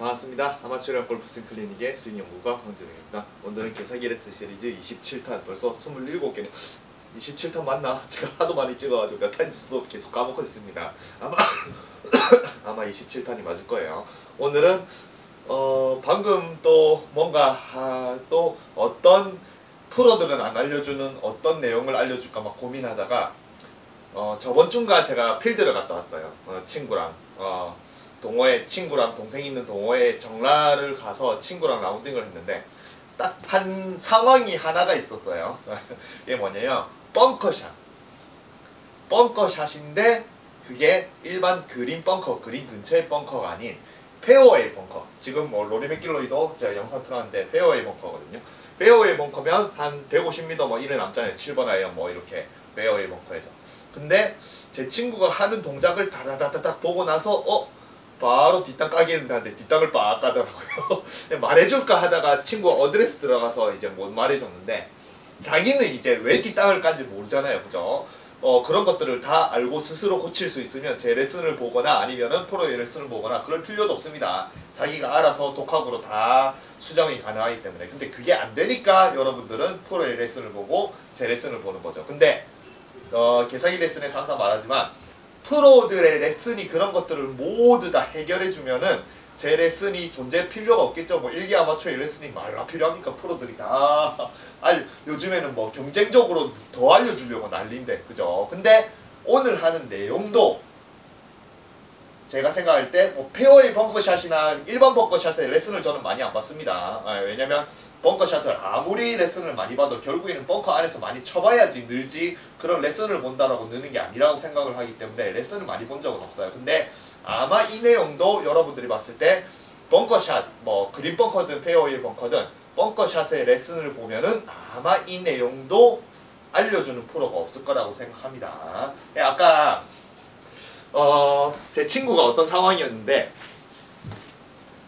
반갑습니다. 아마추어 골프스윙 클리닉의 스윙 연구가 황준영입니다. 오늘은 개사기 레슨 시리즈 27탄, 벌써 27개네. 27탄 맞나? 제가 하도 많이 찍어가지고 몇 탄인지도 계속 까먹고 있습니다. 아마 27탄이 맞을 거예요. 오늘은 방금 또 뭔가 또 어떤 프로들은 안 알려주는 어떤 내용을 알려줄까 막 고민하다가 저번 주인가 제가 필드를 갔다 왔어요. 친구랑 동호회 친구랑 동생이 있는 동호회 정라를 가서 친구랑 라운딩을 했는데 딱 한 상황이 하나가 있었어요. 이게 뭐냐면 벙커샷인데 그게 일반 그린 벙커, 그린 근처의 벙커가 아닌 페어웨이 벙커. 지금 뭐 로리 맥길로이도 제가 영상 틀었는데 페어웨이 벙커거든요. 페어웨이 벙커면 한 150m 뭐 이래 남잖아요. 7번 아이언 뭐 이렇게 페어웨이 벙커에서. 근데 제 친구가 하는 동작을 다다다다닥 보고 나서 바로 뒷땅 까기는데 뒷땅을 빡 까더라고요. 말해줄까 하다가 친구가 어드레스 들어가서 이제 못 말해줬는데 자기는 이제 왜 뒷땅을 깐지 모르잖아요. 그죠? 그런 것들을 다 알고 스스로 고칠 수 있으면 제 레슨을 보거나 아니면은 프로의 레슨을 보거나 그럴 필요도 없습니다. 자기가 알아서 독학으로 다 수정이 가능하기 때문에. 근데 그게 안 되니까 여러분들은 프로의 레슨을 보고 제 레슨을 보는 거죠. 근데 개사기 레슨에서 항상 말하지만 프로들의 레슨이 그런 것들을 모두 다 해결해주면은 제 레슨이 존재할 필요가 없겠죠. 뭐 일기 아마추어의 레슨이 말라 필요합니까? 프로들이 다 요즘에는 뭐 경쟁적으로 더 알려주려고 난리인데, 그죠? 근데 오늘 하는 내용도 제가 생각할 때 뭐 페어웨이 벙커샷이나 일반 벙커샷의 레슨을 저는 많이 안 받습니다. 왜냐면 벙커샷을 아무리 레슨을 많이 봐도 결국에는 벙커 안에서 많이 쳐봐야지 늘지, 그런 레슨을 본다라고 느는 게 아니라고 생각을 하기 때문에 레슨을 많이 본 적은 없어요. 근데 아마 이 내용도 여러분들이 봤을 때 벙커샷, 뭐 그린 벙커든 페어웨이 벙커든 벙커샷의 레슨을 보면은 아마 이 내용도 알려주는 프로가 없을 거라고 생각합니다. 아까 제 친구가 어떤 상황이었는데,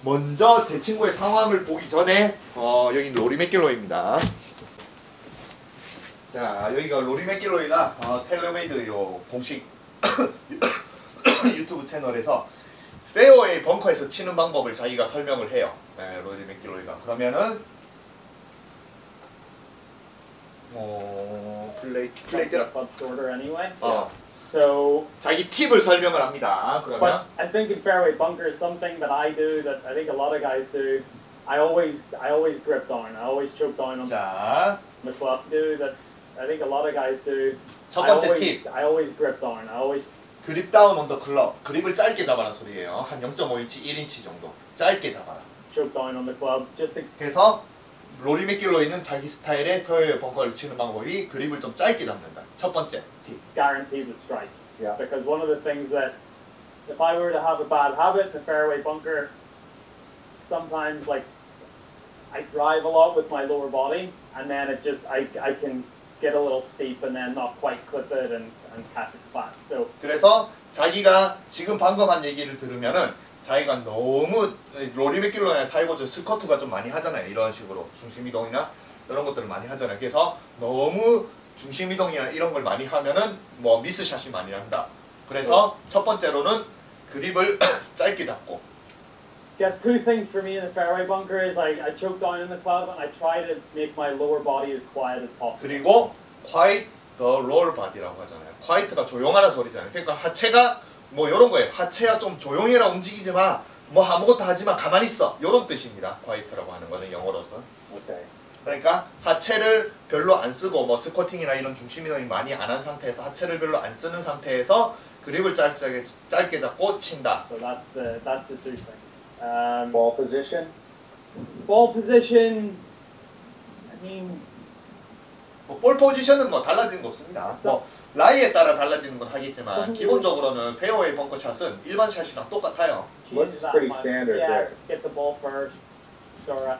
먼저 제 친구의 상황을 보기 전에 여기 로리 맥길로이입니다. 자, 여기가 로리 맥길로이가 텔레메이드 요 공식 유튜브 채널에서 페어웨이 벙커에서 치는 방법을 자기가 설명을 해요. 네, 로리 맥길로이가. 그러면은 플레이 때라. So 자기 팁을 설명을 합니다. 그러면 but I think in fairway bunker is something that I do that I think a lot of guys do. I always grip down. I always choke down on 자, the club. Do that. I think a lot of guys do. 첫 번째 팁. I always grip down. I always 그립 다운 온 더 클럽. 그립을 짧게 잡아라 소리예요. 한 0.5인치, 1인치 정도. 짧게 잡아라. choke down on the club just to. 그래서 로리 맥길로이는 자기 스타일의 페어웨이 벙커를 치는 방법이 그립을 좀 짧게 잡는다. 첫 번째 팁. Guarantee the strike. Yeah. Because one of the things that if I were to have a bad habit in the fairway bunker, sometimes like I drive a lot with my lower body, and then it just I can get a little steep and then not quite clip it and catch it flat. So 그래서 자기가 지금 방금 한 얘기를 들으면은 자기가 너무 로리 맥길로이나 타이거즈 스커트가 좀 많이 하잖아요. 이런 식으로 중심 이동이나 이런 것들을 많이 하잖아요. 그래서 너무 중심 이동이나 이런 걸 많이 하면은 뭐 미스샷이 많이 난다. 그래서 첫 번째로는 그립을 짧게 잡고. guess two things for me in the fairway bunker is I choke down in the club and I try to make my lower body as quiet as possible. 그리고 quiet the lower body라고 하잖아요. quiet가 조용하다 소리잖아요. 그러니까 하체가 뭐 이런 거예요. 하체야 좀 조용해라, 움직이지 마. 뭐 아무것도 하지 마, 가만히 있어. 이런 뜻입니다. quiet라고 하는 거는 영어로서. Okay. 그러니까 하체를 별로 안 쓰고 뭐 스쿼팅이나 이런 중심 이동이 많이 안 한 상태에서 하체를 별로 안 쓰는 상태에서 그립을 짧게 잡고 친다. So that's the two things. Ball position. Ball position. I mean, 볼 포지션은 뭐 달라지는 거 없습니다. 뭐 라이에 따라 달라지는 건 하겠지만 기본적으로는 페어웨이 벙커샷은 일반 샷이랑 똑같아요. Looks pretty standard Yeah, there. get the ball first. Start.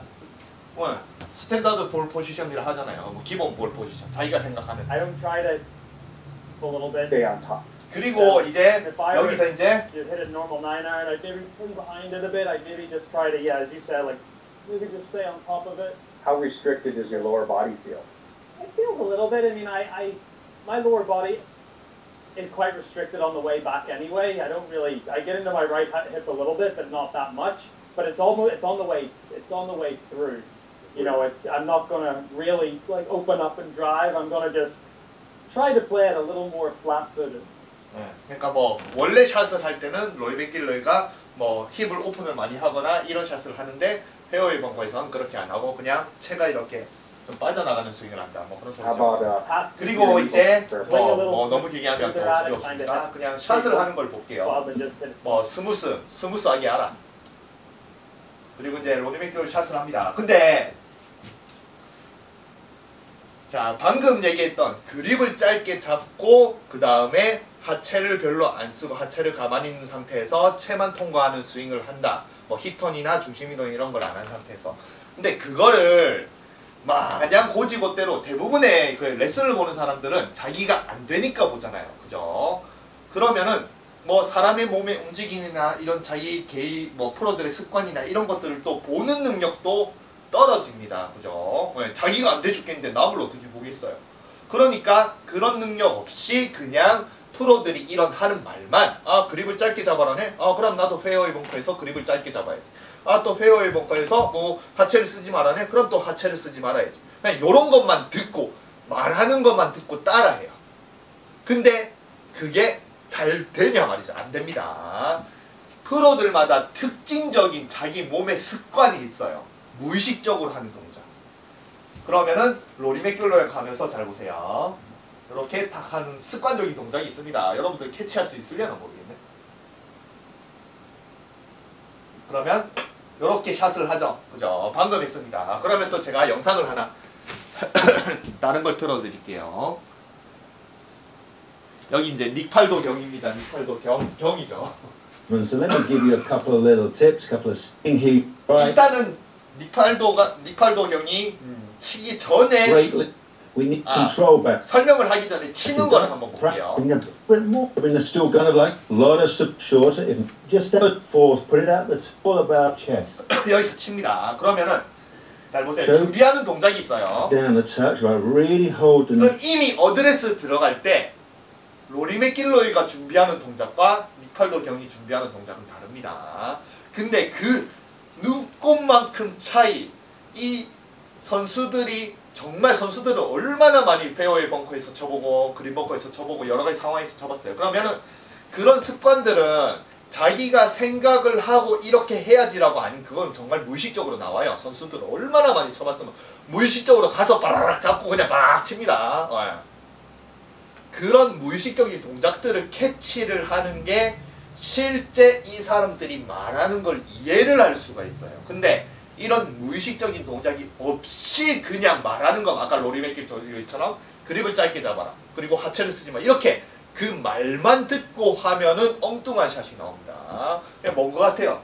스탠다드 볼 포지션이라 하잖아요. 뭐 기본 볼 포지션. 자기가 생각하는. I don't try to a little bit. Stay on top. 그리고 이제 여기서 이제 You hit a normal 9-iron. I maybe pull behind it a bit. I maybe just try to, yeah, as you said, like maybe just stay on top of it. How restricted does your lower body feel? It feels a little bit. I mean, my lower body is quite restricted on the way back anyway. I don't really. I get into my right hip a little bit, but not that much. but it's on the way through. You know, I'm not gonna really like open up and drive. I'm gonna just try to play it a little more flat-footed. 네, 그러니까 뭐 원래 샷을 할 때는 로이 맥길로이가 뭐 힙을 오픈을 많이 하거나 이런 샷을 하는데 페어웨이 벙커에서는 그렇게 안 하고 그냥 채가 이렇게 좀 빠져나가는 스윙을 한다. 뭐 그런 How 소리죠. about Pass the 그리고 이제 Swing a little 뭐 너무 길게 하면 더 지겹습니다. 그냥 샷을 하는 걸 볼게요. rather than just hit it. 뭐 스무스하게 알아. 그리고 이제 로니 맥길로이 샷을 합니다. 근데 자 방금 얘기했던 그립을 짧게 잡고 그 다음에 하체를 별로 안 쓰고 하체를 가만히 있는 상태에서 채만 통과하는 스윙을 한다. 뭐 힙턴이나 중심이동 이런 걸 안 한 상태에서. 근데 그거를 마냥 고지고대로 대부분의 그 레슨을 보는 사람들은 자기가 안 되니까 보잖아요. 그죠? 그러면은 뭐 사람의 몸의 움직임이나 이런 자기 개인 뭐 프로들의 습관이나 이런 것들을 또 보는 능력도 떨어집니다. 그죠? 네, 자기가 안 돼 죽겠는데 남을 어떻게 보겠어요. 그러니까 그런 능력 없이 그냥 프로들이 이런 하는 말만 그립을 짧게 잡아라네? 그럼 나도 페어웨이 벙커에서 그립을 짧게 잡아야지. 또 페어웨이 벙커에서 뭐 하체를 쓰지 말아네? 그럼 또 하체를 쓰지 말아야지. 그냥 요런 것만 듣고 말하는 것만 듣고 따라해요. 근데 그게 잘 되냐 말이죠. 안 됩니다. 프로들마다 특징적인 자기 몸의 습관이 있어요. 무의식적으로 하는 동작. 그러면은 로리 맥길로에 가면서 잘 보세요. 이렇게 딱 하는 습관적인 동작이 있습니다. 여러분들 캐치할 수 있으려나 모르겠네. 그러면 이렇게 샷을 하죠. 그죠? 방금 했습니다. 그러면 또 제가 영상을 하나 다른 걸 틀어드릴게요. 여기 이제 닉팔도 경입니다. 닉팔도 경이죠. So let me give you a couple of little tips, couple of stinky right. 일단은 닉팔도 경이 치기 전에 Greatly, we need control back. 설명을 하기 전에 치는 거를 한번 볼게요. Bring the still kind of like a lot of shorter. If just put force, put it out. It's all about chest. 여기서 칩니다. 그러면은 잘 보세요. 저- 준비하는 동작이 있어요. Down the touch, right? Really hold the. 그럼 이미 어드레스 들어갈 때 로리 맥길로이가 준비하는 동작과 닉팔도 경이 준비하는 동작은 다릅니다. 근데 그 눈곱만큼 차이, 이 선수들이 정말 선수들은 얼마나 많이 페어웨이 벙커에서 쳐보고 그린 벙커에서 쳐보고 여러 가지 상황에서 쳐봤어요. 그러면은 그런 습관들은 자기가 생각을 하고 이렇게 해야지라고 아닌 그건 정말 무의식적으로 나와요. 선수들은 얼마나 많이 쳐봤으면 무의식적으로 가서 바라락 잡고 그냥 막 칩니다. 그런 무의식적인 동작들을 캐치를 하는 게 실제 이 사람들이 말하는 걸 이해를 할 수가 있어요. 근데 이런 무의식적인 동작이 없이 그냥 말하는 거 아까 로리 맥길로이처럼 그립을 짧게 잡아라. 그리고 하체를 쓰지 마. 이렇게 그 말만 듣고 하면은 엉뚱한 샷이 나옵니다. 그냥 뭔 것 같아요.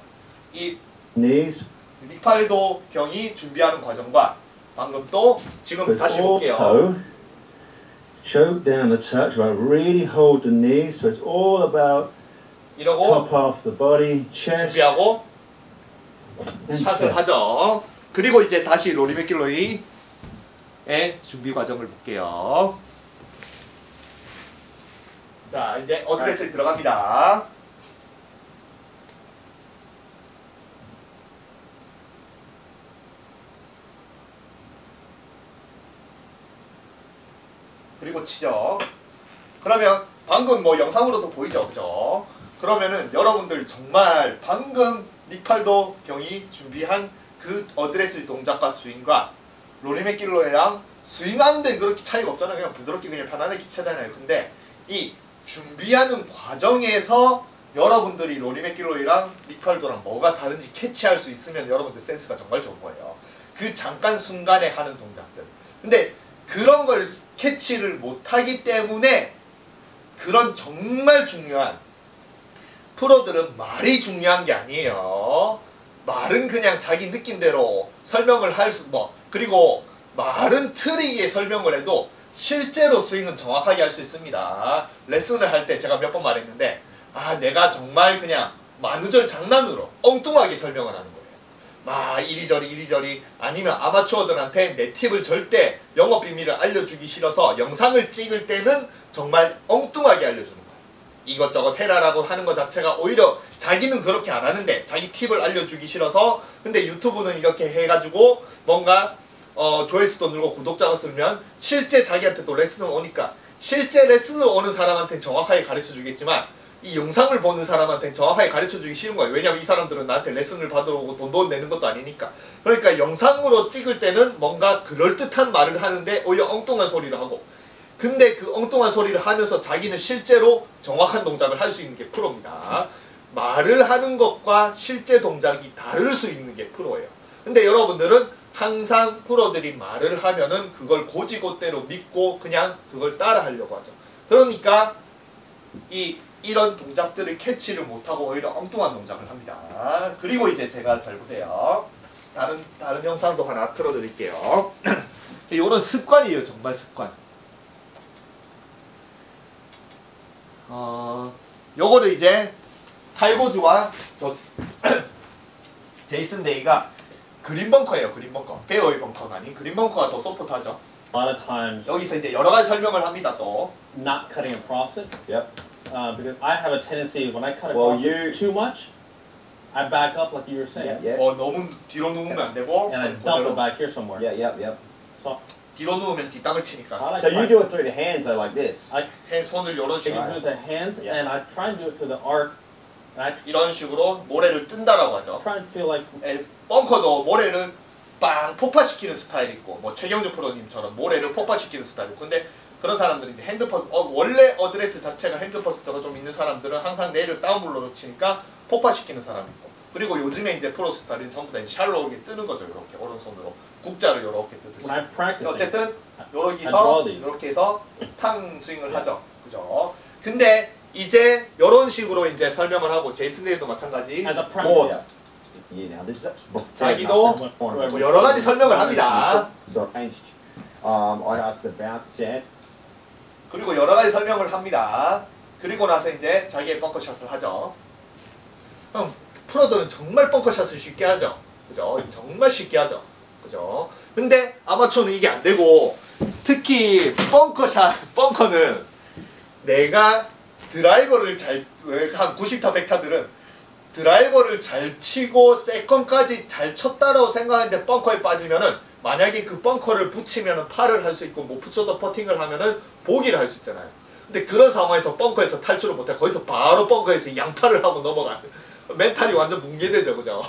이 knees. 닉팔도 경이 준비하는 과정과 방금 또 지금 But 다시 볼게요. also, choke down the touch, right? Really hold the knees. So it's all about 이러고 top half of the body, chest, 준비하고 and 샷을 chest. 하죠. 그리고 이제 다시 로리 맥길로이의 준비 과정을 볼게요. 자, 이제 어드레스에 들어갑니다. 그리고 치죠. 그러면 방금 뭐 영상으로도 보이죠, 그죠? 그러면은 여러분들 정말 방금 닉팔도 경이 준비한 그 어드레스 동작과 스윙과 로리 맥길로이랑 스윙하는 데는 그렇게 차이가 없잖아요. 그냥 부드럽게 그냥 편안하게 치잖아요. 근데 이 준비하는 과정에서 여러분들이 로리 맥길로이랑 닉팔도랑 뭐가 다른지 캐치할 수 있으면 여러분들 센스가 정말 좋은 거예요. 그 잠깐 순간에 하는 동작들. 근데 그런 걸 캐치를 못하기 때문에 그런 정말 중요한 프로들은 말이 중요한 게 아니에요. 말은 그냥 자기 느낌대로 설명을 할 수, 그리고 말은 틀리게 설명을 해도 실제로 스윙은 정확하게 할 수 있습니다. 레슨을 할 때 제가 몇 번 말했는데, 내가 정말 그냥 만우절 장난으로 엉뚱하게 설명을 하는 거예요. 막 이리저리 아니면 아마추어들한테 내 팁을 절대 영업 비밀을 알려주기 싫어서 영상을 찍을 때는 정말 엉뚱하게 알려주는 거예요. 이것저것 해라라고 하는 것 자체가 오히려 자기는 그렇게 안 하는데 자기 팁을 알려주기 싫어서 근데 유튜브는 이렇게 해가지고 뭔가 조회수도 늘고 구독자가 늘면 실제 자기한테 또 레슨을 오니까 실제 레슨을 오는 사람한테는 정확하게 가르쳐주겠지만 이 영상을 보는 사람한테는 정확하게 가르쳐주기 싫은 거예요. 왜냐면 이 사람들은 나한테 레슨을 받으러 오고 돈도 내는 것도 아니니까. 그러니까 영상으로 찍을 때는 뭔가 그럴듯한 말을 하는데 오히려 엉뚱한 소리를 하고 근데 그 엉뚱한 소리를 하면서 자기는 실제로 정확한 동작을 할 수 있는 게 프로입니다. 말을 하는 것과 실제 동작이 다를 수 있는 게 프로예요. 근데 여러분들은 항상 프로들이 말을 하면은 그걸 고지고대로 믿고 그냥 그걸 따라 하려고 하죠. 그러니까 이런 동작들을 캐치를 못하고 오히려 엉뚱한 동작을 합니다. 그리고 이제 제가 잘 보세요. 다른 영상도 하나 틀어드릴게요. 이런 습관이에요. 정말 습관. 요거를 이제 탈고주와 제이슨 데이가 그린 벙커예요. 그린 벙커. 페어웨이 벙커가 아닌 그린 벙커가 더 소프트하죠. A lot of times 여기서 이제 여러 가지 설명을 합니다. 또 not cutting across it. Yep. Because I have a tendency when I cut Well, across it too much, I back up like you were saying, Yeah. 너무 뒤로 누우면 안 되고 and I dump it back here somewhere. Yeah, yep, yep. So 뒤로 누우면 뒷땅을 치니까 I like So you do it through the hands though, like this. 손을 이런 I 식으로 can do it with the hands, and I try and do it through the arc. And I 이런 식으로 모래를 뜬다라고 하죠. try and feel like 벙커도 모래를 빵 폭파시키는 스타일이 있고 뭐 최경주 프로님처럼 모래를 폭파시키는 스타일이고 근데 그런 사람들은 이제 핸드퍼스트 원래 어드레스 자체가 핸드퍼스트가 좀 있는 사람들은 항상 내를 다운블로로 치니까 폭파시키는 사람이 있고 그리고 요즘에 이제 프로 스타일은 전부 다 샬로우게 뜨는 거죠. 이렇게 오른손으로 국자를 이렇게 뜨듯이 when I'm practicing. 어쨌든 여기서 draw these. 이렇게 해서 탕 스윙을 하죠. 그죠? 근데 이제 이런 식으로 이제 설명을 하고 제이슨 데이도 마찬가지 As a More. practice. Yeah, now this is 자기도 뭐 여러 가지 설명을 합니다. So changed. I asked the bounce chance. 그리고 여러 가지 설명을 합니다. 그리고 나서 이제 자기의 벙커샷을 하죠. 그럼 프로들은 정말 벙커샷을 쉽게 하죠. 그죠? 정말 쉽게 하죠. 그죠? 근데 아마추어는 이게 안 되고 특히 벙커는 내가 드라이버를 한 90타 100타들은 드라이버를 잘 치고 세컨까지 잘 쳤다라고 생각하는데 벙커에 빠지면은 만약에 그 벙커를 붙이면은 파를 할 수 있고 못 붙여도 퍼팅을 하면은 보기를 할 수 있잖아요. 근데 그런 상황에서 벙커에서 탈출을 못해 거기서 바로 벙커에서 양파를 하고 넘어가는 멘탈이 완전 붕괴되죠. 그죠?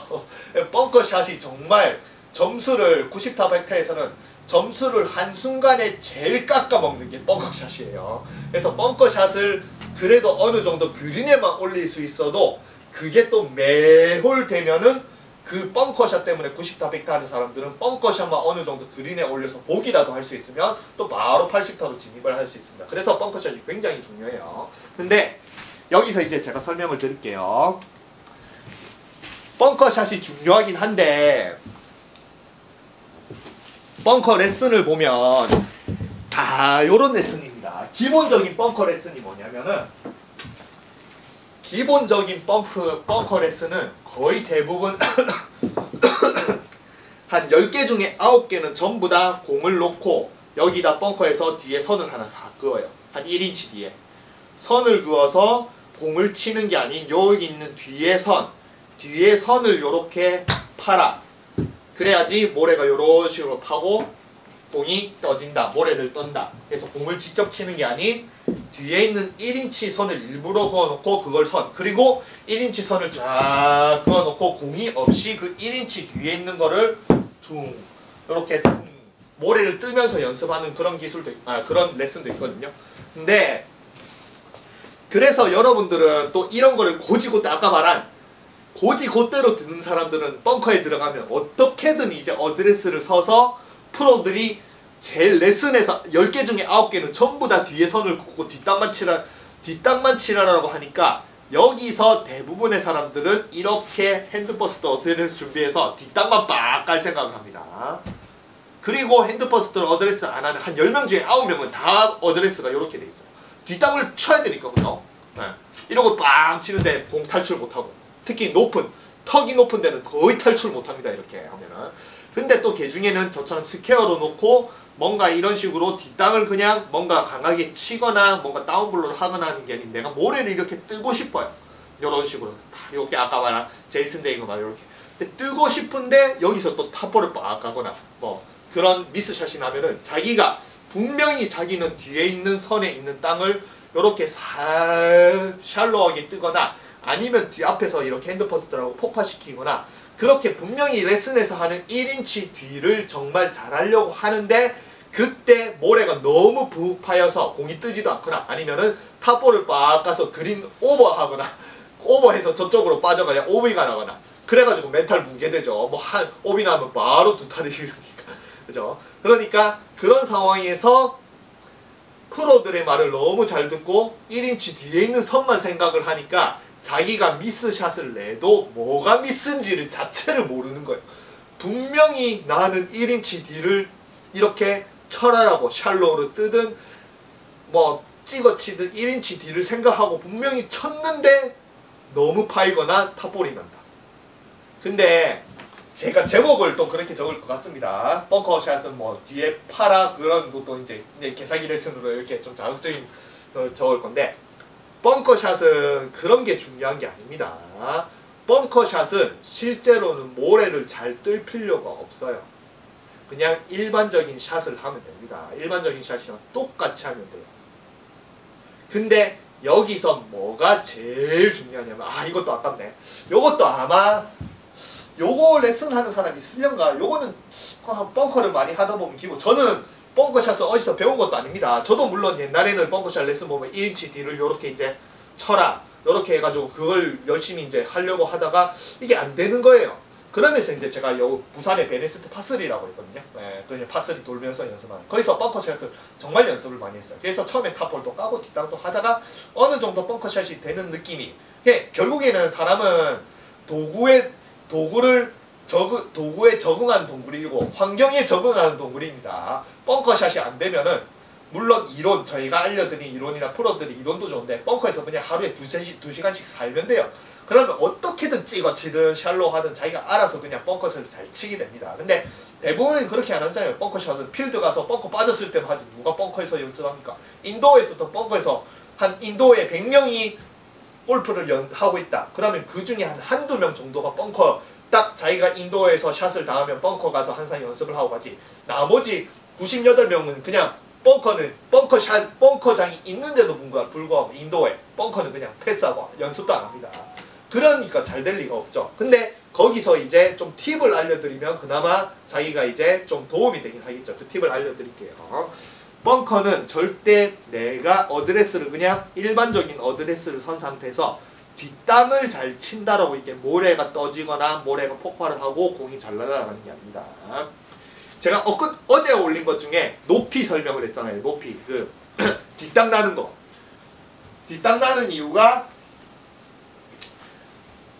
벙커샷이 정말 점수를 90타 100타에서는 점수를 한순간에 제일 깎아먹는 게 벙커샷이에요. 그래서 벙커샷을 그래도 어느 정도 그린에만 올릴 수 있어도 그게 또 매홀 되면은 그 벙커샷 때문에 90타 100타 하는 사람들은 벙커샷만 어느 정도 그린에 올려서 보기라도 할 수 있으면 또 바로 80타로 진입을 할 수 있습니다. 그래서 벙커샷이 굉장히 중요해요. 근데 여기서 이제 제가 설명을 드릴게요. 벙커샷이 중요하긴 한데 벙커 레슨을 보면 다 요런 레슨입니다. 기본적인 벙커 레슨이 뭐냐면은 기본적인 벙커 레슨은 거의 대부분 한 10개 중에 9개는 전부 다 공을 놓고 여기다 벙커에서 뒤에 선을 하나 싹 그어요. 한 1인치 뒤에. 선을 그어서 공을 치는 게 아닌 여기 있는 뒤에 선을 요렇게 팔아. 그래야지 모래가 요런 식으로 파고 공이 떠진다. 모래를 떤다. 그래서 공을 직접 치는 게 아닌 뒤에 있는 1인치 선을 일부러 그어놓고 그걸 그리고 1인치 선을 쫙 그어놓고 공이 없이 그 1인치 뒤에 있는 거를 퉁 이렇게 모래를 뜨면서 연습하는 그런 기술도 그런 레슨도 있거든요. 근데 그래서 여러분들은 또 이런 거를 고지고대 아까 말한 고지고대로 듣는 사람들은 벙커에 들어가면 어떻게든 이제 어드레스를 서서 프로들이 제일 레슨에서 10개 중에 9개는 전부 다 뒤에 선을 긋고 뒷땅만 치라라고 하니까 여기서 대부분의 사람들은 이렇게 핸드퍼스트 어드레스 준비해서 뒷땅만 빡 깔 생각을 합니다. 그리고 핸드퍼스트를 어드레스 안 하는 한 10명 중에 9명은 다 어드레스가 이렇게 돼 있어요. 뒷땅을 쳐야 되니까 그죠? 네. 이러고 빵 치는데 공 탈출 못하고 특히 턱이 높은 데는 거의 탈출 못합니다. 이렇게 하면은. 근데 또 걔 중에는 저처럼 스퀘어로 놓고 뭔가 이런 식으로 뒷땅을 그냥 뭔가 강하게 치거나 뭔가 다운블로를 하거나 하는 게 아닌 내가 모래를 이렇게 뜨고 싶어요. 이런 식으로 이렇게 아까 말한 제이슨 데이거 막 이렇게 뜨고 싶은데 여기서 또 탑볼을 빡 가거나 뭐 그런 미스샷이 나면은 자기가 분명히 자기는 뒤에 있는 선에 있는 땅을 이렇게 샬로하게 뜨거나 아니면 뒤 앞에서 이렇게 핸드퍼스트라고 폭파시키거나 그렇게 분명히 레슨에서 하는 1인치 뒤를 정말 잘하려고 하는데 그때 모래가 너무 부파여서 공이 뜨지도 않거나 아니면은 탑볼을 빡 가서 그린 오버하거나 오버해서 저쪽으로 빠져가야 오비가 나거나 그래가지고 멘탈 붕괴되죠. 뭐 한 오비 나면 바로 두 탈이 이러니까 그죠? 그러니까 그런 상황에서 프로들의 말을 너무 잘 듣고 1인치 뒤에 있는 선만 생각을 하니까 자기가 미스샷을 내도 뭐가 미스인지를 자체를 모르는 거예요. 분명히 나는 1인치 뒤를 이렇게 철하라고 샬로우로 뜨든 뭐 찍어치든 1인치 뒤를 생각하고 분명히 쳤는데 너무 파이거나 탑볼이 난다. 근데 제가 제목을 또 그렇게 적을 것 같습니다. 벙커샷은 뭐 뒤에 파라 그런 것도 이제 개사기 레슨으로 이렇게 좀 자극적인 적을 건데 벙커샷은 그런 게 중요한 게 아닙니다. 벙커샷은 실제로는 모래를 잘 뜰 필요가 없어요. 그냥 일반적인 샷을 하면 됩니다. 일반적인 샷이랑 똑같이 하면 돼요. 근데 여기서 뭐가 제일 중요하냐면 이것도 아깝네. 요것도 아마 요거 레슨하는 사람이 있으려나 요거는 벙커를 많이 하다 보면 기고 저는 벙커샷을 어디서 배운 것도 아닙니다. 저도 물론 옛날에는 벙커샷 레슨 보면 1인치 뒤를 요렇게 이제 쳐라 요렇게 해가지고 그걸 열심히 이제 하려고 하다가 이게 안 되는 거예요. 그러면서 이제 제가 요 부산의 베네스트 파3라고 있거든요. 네, 그냥 파3 돌면서 연습하는 거기서 벙커샷을 정말 연습을 많이 했어요. 그래서 처음에 탑볼도 까고 뒷땅도 하다가 어느 정도 벙커샷이 되는 느낌이 결국에는 사람은 도구에 적응한 동물이고 환경에 적응하는 동물입니다. 벙커샷이 안 되면은 물론 이론 저희가 알려드린 이론이나 프로들이 이론도 좋은데 벙커에서 그냥 하루에 2시간씩 살면 돼요. 그러면 어떻게든 찍어치든 샬로우 하든 자기가 알아서 그냥 벙커샷을 잘 치게 됩니다. 근데 대부분은 그렇게 안 하잖아요. 벙커샷은 필드 가서 벙커 빠졌을 때만 하지 누가 벙커에서 연습합니까? 인도에서도 벙커에서 한 인도에 100명이 골프를 하고 있다. 그러면 그 중에 한두 명 정도가 벙커 딱 자기가 인도에서 샷을 당하면 벙커 가서 항상 연습을 하고 가지. 나머지 98명은 그냥 벙커장이 있는데도 불구하고 인도에 벙커는 그냥 패스하고 연습도 안 합니다. 그러니까 잘 될 리가 없죠. 근데 거기서 이제 좀 팁을 알려드리면 그나마 자기가 이제 좀 도움이 되긴 하겠죠. 그 팁을 알려드릴게요. 벙커는 절대 내가 어드레스를 그냥 일반적인 어드레스를 선 상태에서 뒷땅을 잘 친다라고 이게 모래가 떠지거나 모래가 폭발을 하고 공이 잘 날아가는 게 아닙니다. 제가 어제 올린 것 중에 높이 설명을 했잖아요. 높이 뒷땅 나는 거. 뒷땅 나는 이유가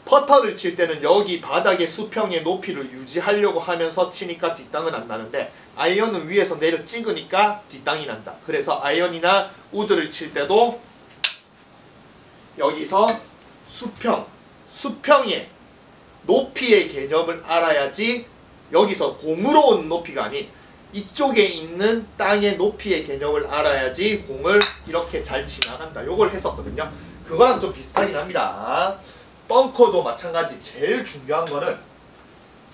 퍼터를 칠 때는 여기 바닥의 수평의 높이를 유지하려고 하면서 치니까 뒷땅은 안 나는데 아이언은 위에서 내려 찍으니까 뒷땅이 난다. 그래서 아이언이나 우드를 칠 때도 여기서 수평의 높이의 개념을 알아야지 여기서 공으로 온 높이가 아닌 이쪽에 있는 땅의 높이의 개념을 알아야지 공을 이렇게 잘 지나간다. 요걸 했었거든요. 그거랑 좀 비슷하긴 합니다. 벙커도 마찬가지. 제일 중요한 거는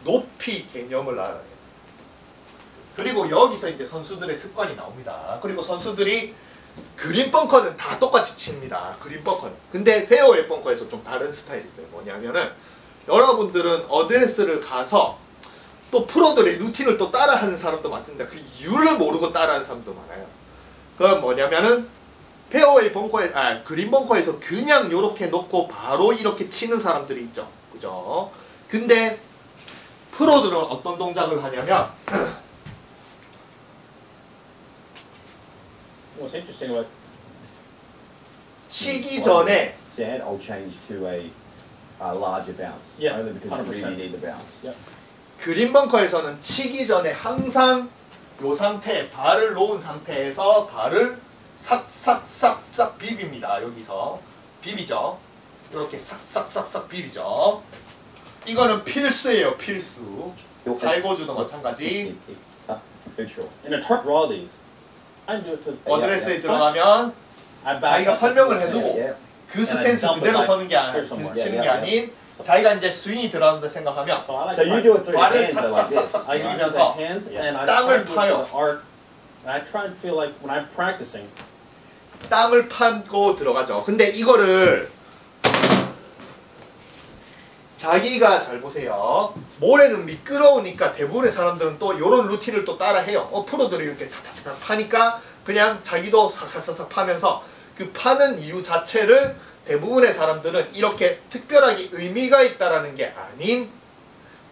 높이 개념을 알아야 돼요. 그리고 여기서 이제 선수들의 습관이 나옵니다. 그리고 선수들이 그린 벙커는 다 똑같이 칩니다. 그린 벙커는. 근데 페어웨이 벙커에서 좀 다른 스타일이 있어요. 뭐냐면은 여러분들은 어드레스를 가서 또 프로들의 루틴을 또 따라하는 사람도 많습니다. 그 이유를 모르고 따라하는 사람도 많아요. 그건 뭐냐면은 페어웨이 벙커에 그린 벙커에서 그냥 요렇게 놓고 바로 이렇게 치는 사람들이 있죠. 그죠? 근데 프로들은 어떤 동작을 하냐면 What's interesting about 치기 전에 Jan, I'll change to a larger bounce. Yeah, Only because you 100%. really need the bounce. Yep. 그린 벙커에서는 치기 전에 항상 요 상태, 발을 놓은 상태에서 발을 싹싹싹싹 비빕니다. 여기서 비비죠. 이렇게 싹싹싹싹 비비죠. 이거는 필수예요. 필수. 발고주도 마찬가지. Neutral. in a turf rallies, I do it to 어드레스에 들어가면 I back 자기가 up. 설명을 해두고 Yeah. 그 스탠스 그대로 서는 게 치는 게 아닌 자기가 이제 스윙이 들어간다 생각하면 So you do it through your 발을 hands though, like this. 싹싹싹 I use the 비비면서 hands and I 땅을 try to do 파요. the arc. And I try to feel like when I'm practicing, 땅을 파고 들어가죠. 근데 이거를 자기가 잘 보세요. 모래는 미끄러우니까 대부분의 사람들은 또 이런 루틴을 또 따라해요. 프로들이 이렇게 탁탁탁 파니까 그냥 자기도 싹싹싹 파면서 그 파는 이유 자체를 대부분의 사람들은 이렇게 특별하게 의미가 있다라는 게 아닌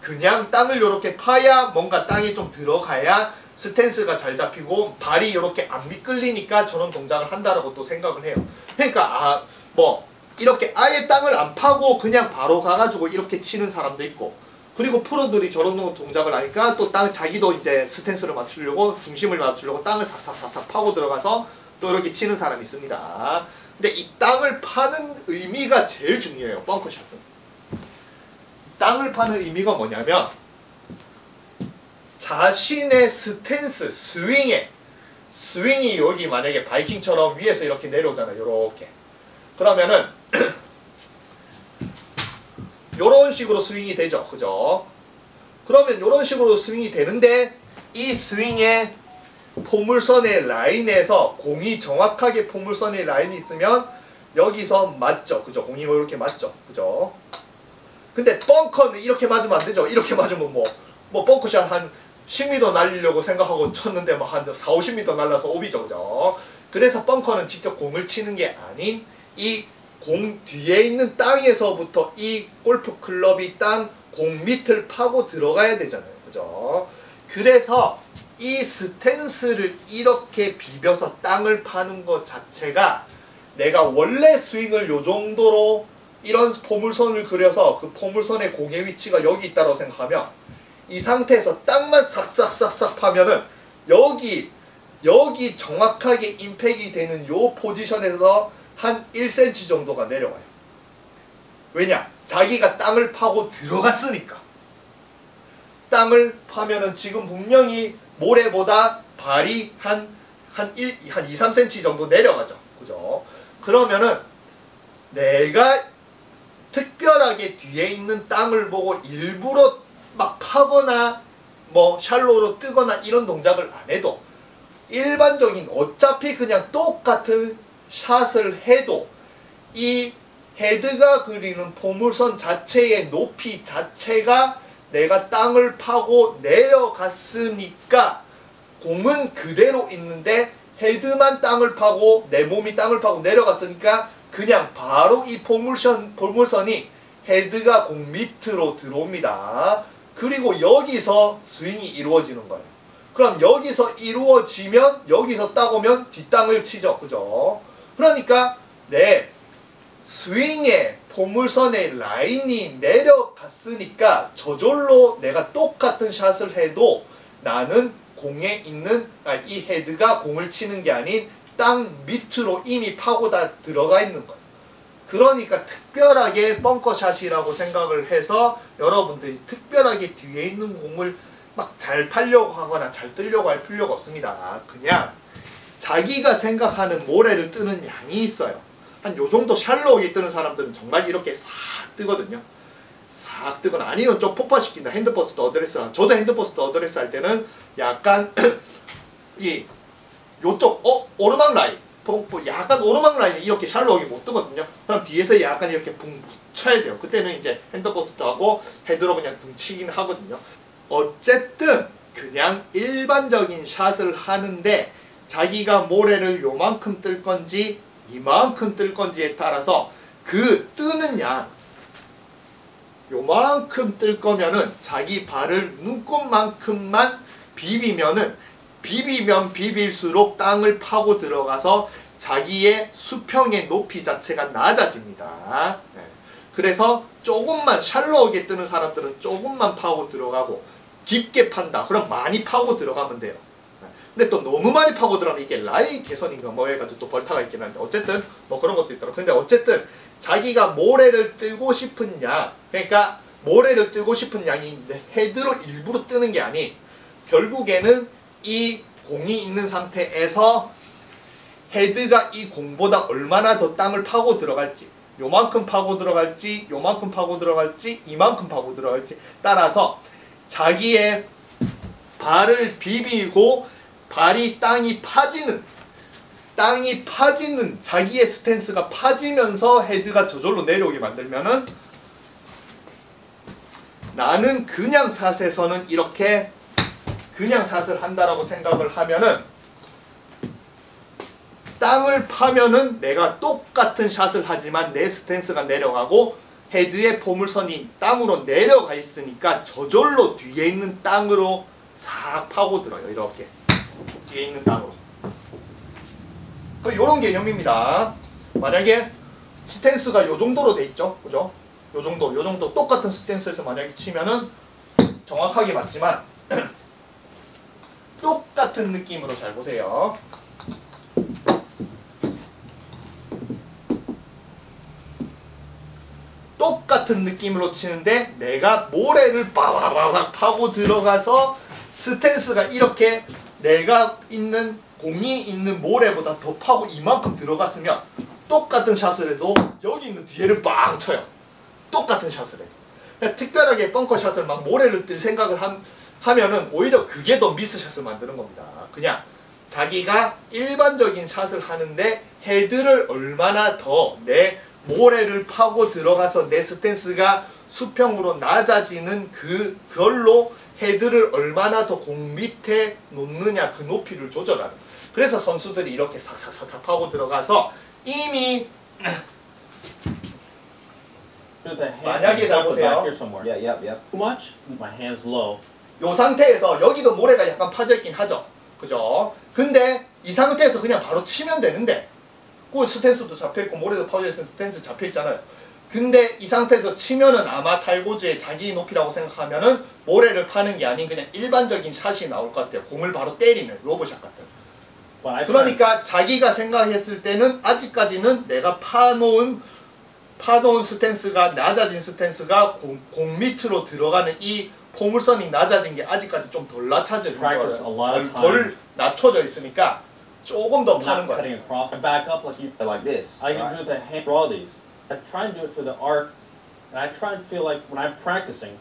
그냥 땅을 이렇게 파야 뭔가 땅에 좀 들어가야 스탠스가 잘 잡히고 발이 이렇게 안 미끌리니까 저런 동작을 한다라고 또 생각을 해요. 그러니까 뭐 이렇게 아예 땅을 안 파고 그냥 바로 가가지고 이렇게 치는 사람도 있고, 그리고 프로들이 저런 동작을 하니까 또 자기도 이제 스탠스를 맞추려고 중심을 맞추려고 땅을 싹싹싹싹 파고 들어가서 또 이렇게 치는 사람이 있습니다. 근데 이 땅을 파는 의미가 제일 중요해요. 벙커샷은. 땅을 파는 의미가 뭐냐면 자신의 스탠스, 스윙이 여기 만약에 바이킹처럼 위에서 이렇게 내려오잖아요. 요렇게. 그러면은 요런 식으로 스윙이 되죠. 그죠? 그러면 요런 식으로 스윙이 되는데 이 스윙의 포물선의 라인에서 공이 정확하게 포물선의 라인이 있으면 여기서 맞죠. 그죠? 공이 뭐 이렇게 맞죠. 그죠? 근데 벙커는 이렇게 맞으면 안 되죠. 이렇게 맞으면 뭐 벙커샷 한 10m 날리려고 생각하고 쳤는데 뭐 한 4, 50m 날라서 오비죠. 그죠? 그래서 벙커는 직접 공을 치는 게 아닌 이 공 뒤에 있는 땅에서부터 이 골프 클럽이 땅 공 밑을 파고 들어가야 되잖아요. 그죠? 그래서 이 스탠스를 이렇게 비벼서 땅을 파는 것 자체가 내가 원래 스윙을 요 정도로 이런 포물선을 그려서 그 포물선의 공의 위치가 여기 있다고 생각하면 이 상태에서 땅만 싹싹싹싹 파면은 여기 정확하게 임팩이 되는 요 포지션에서 한 1cm 정도가 내려와요. 왜냐? 자기가 땅을 파고 들어갔으니까. 땅을 파면은 지금 분명히 모래보다 발이 한 2, 3cm 정도 내려가죠. 그죠? 그러면은 내가 특별하게 뒤에 있는 땅을 보고 일부러 막 파거나 뭐 샬로로 뜨거나 이런 동작을 안 해도 일반적인 어차피 그냥 똑같은 샷을 해도 이 헤드가 그리는 포물선 자체의 높이 자체가 내가 땅을 파고 내려갔으니까 공은 그대로 있는데 헤드만 땅을 파고 내 몸이 땅을 파고 내려갔으니까 그냥 바로 이 포물선이 헤드가 공 밑으로 들어옵니다. 그리고 여기서 스윙이 이루어지는 거예요. 그럼 여기서 이루어지면 여기서 따오면 뒷땅을 치죠. 그죠? 그러니까 내 스윙의 포물선의 라인이 내려갔으니까 저절로 내가 똑같은 샷을 해도 나는 공에 있는 이 헤드가 공을 치는 게 아닌 땅 밑으로 이미 파고 다 들어가 있는 거예요. 그러니까 특별하게 벙커샷이라고 생각을 해서 여러분들이 특별하게 뒤에 있는 공을 막 잘 팔려고 하거나 잘 뜨려고 할 필요가 없습니다. 그냥 자기가 생각하는 모래를 뜨는 양이 있어요. 한 요 정도 샬로우게 뜨는 사람들은 정말 이렇게 싹 뜨거든요. 싹 뜨거나 아니면 좀 폭발시킨다. 핸드퍼스트 어드레스. 저도 핸드퍼스트 어드레스 할 때는 약간 이 요쪽 오르막 라인 약간 오르막 라인이 이렇게 샬로우게 못 뜨거든요. 그럼 뒤에서 약간 이렇게 붕 쳐야 돼요. 그때는 이제 핸드퍼스트하고 헤드로 그냥 붕 치긴 하거든요. 어쨌든 그냥 일반적인 샷을 하는데 자기가 모래를 요만큼 뜰 건지 이만큼 뜰 건지에 따라서 그 뜨는 양 요만큼 뜰 거면은 자기 발을 눈곱만큼만 비비면은 비비면 비빌수록 땅을 파고 들어가서 자기의 수평의 높이 자체가 낮아집니다. 네. 그래서 조금만 샬로우게 뜨는 사람들은 조금만 파고 들어가고 깊게 판다. 그럼 많이 파고 들어가면 돼요. 근데 또 너무 많이 파고 들어가면 이게 라인 개선인가 뭐 해가지고 또 벌타가 있긴 한데 어쨌든 뭐 그런 것도 있더라고요. 근데 어쨌든 자기가 모래를 뜨고 싶은 양, 그러니까 모래를 뜨고 싶은 양이 헤드로 일부러 뜨는 게 아닌 결국에는 이 공이 있는 상태에서 헤드가 이 공보다 얼마나 더 땅을 파고 들어갈지, 요만큼 파고 들어갈지, 요만큼 파고 들어갈지, 이만큼 파고 들어갈지 따라서 자기의 발을 비비고 발이 땅이 파지는 자기의 스탠스가 파지면서 헤드가 저절로 내려오게 만들면은 나는 그냥 샷에서는 이렇게 그냥 샷을 한다라고 생각을 하면은 땅을 파면은 내가 똑같은 샷을 하지만 내 스탠스가 내려가고 헤드의 포물선이 땅으로 내려가 있으니까 저절로 뒤에 있는 땅으로 싹 파고들어요. 이렇게 뒤에 있는 땅으로. 요런 개념입니다. 만약에 스탠스가 요 정도로 돼 있죠. 그죠? 요 정도 똑같은 스탠스에서 만약에 치면은 정확하게 맞지만 똑같은 느낌으로 잘 보세요. 똑같은 느낌으로 치는데 내가 모래를 빠바바박 파고 들어가서 스탠스가 이렇게 내가 있는 공이 있는 모래보다 더 파고 이만큼 들어갔으면 똑같은 샷을 해도 여기 있는 뒤에를 빵 쳐요. 똑같은 샷을 해도. 그러니까 특별하게 벙커샷을 막 모래를 뜰 생각을 하면은 오히려 그게 더 미스샷을 만드는 겁니다. 그냥 자기가 일반적인 샷을 하는데 헤드를 얼마나 더 내 모래를 파고 들어가서 내 스탠스가 수평으로 낮아지는 그걸로 헤드를 얼마나 더 공 밑에 놓느냐 그 높이를 조절하는. 그래서 선수들이 이렇게 사사사사 파고 들어가서 이미 만약에 잘 보세요. Yeah, yeah, yeah. Too much? My hands low. 요 상태에서 여기도 모래가 약간 파져 있긴 하죠. 그죠? 근데 이 상태에서 그냥 바로 치면 되는데 그 스탠스도 잡혀있고 모래도 파져 있으면 스탠스 잡혀있잖아요. 근데 이 상태에서 치면은 아마 탈고지의 자기 높이라고 생각하면은 모래를 파는 게 아닌 그냥 일반적인 샷이 나올 것 같아요. 공을 바로 때리는 로브샷 같은. 그러니까 자기가 생각했을 때는 아직까지는 내가 파놓은 스탠스가 낮아진 스탠스가 공 밑으로 들어가는 이 포물선이 낮아진 게 아직까지 좀 덜 낮춰져 덜 낮춰져 있으니까 조금 더 파는 거야. Cutting across and back up like you. Like this. I can right? do the hand draw these. I try and do it for the arc, and I try and feel like when I'm practicing.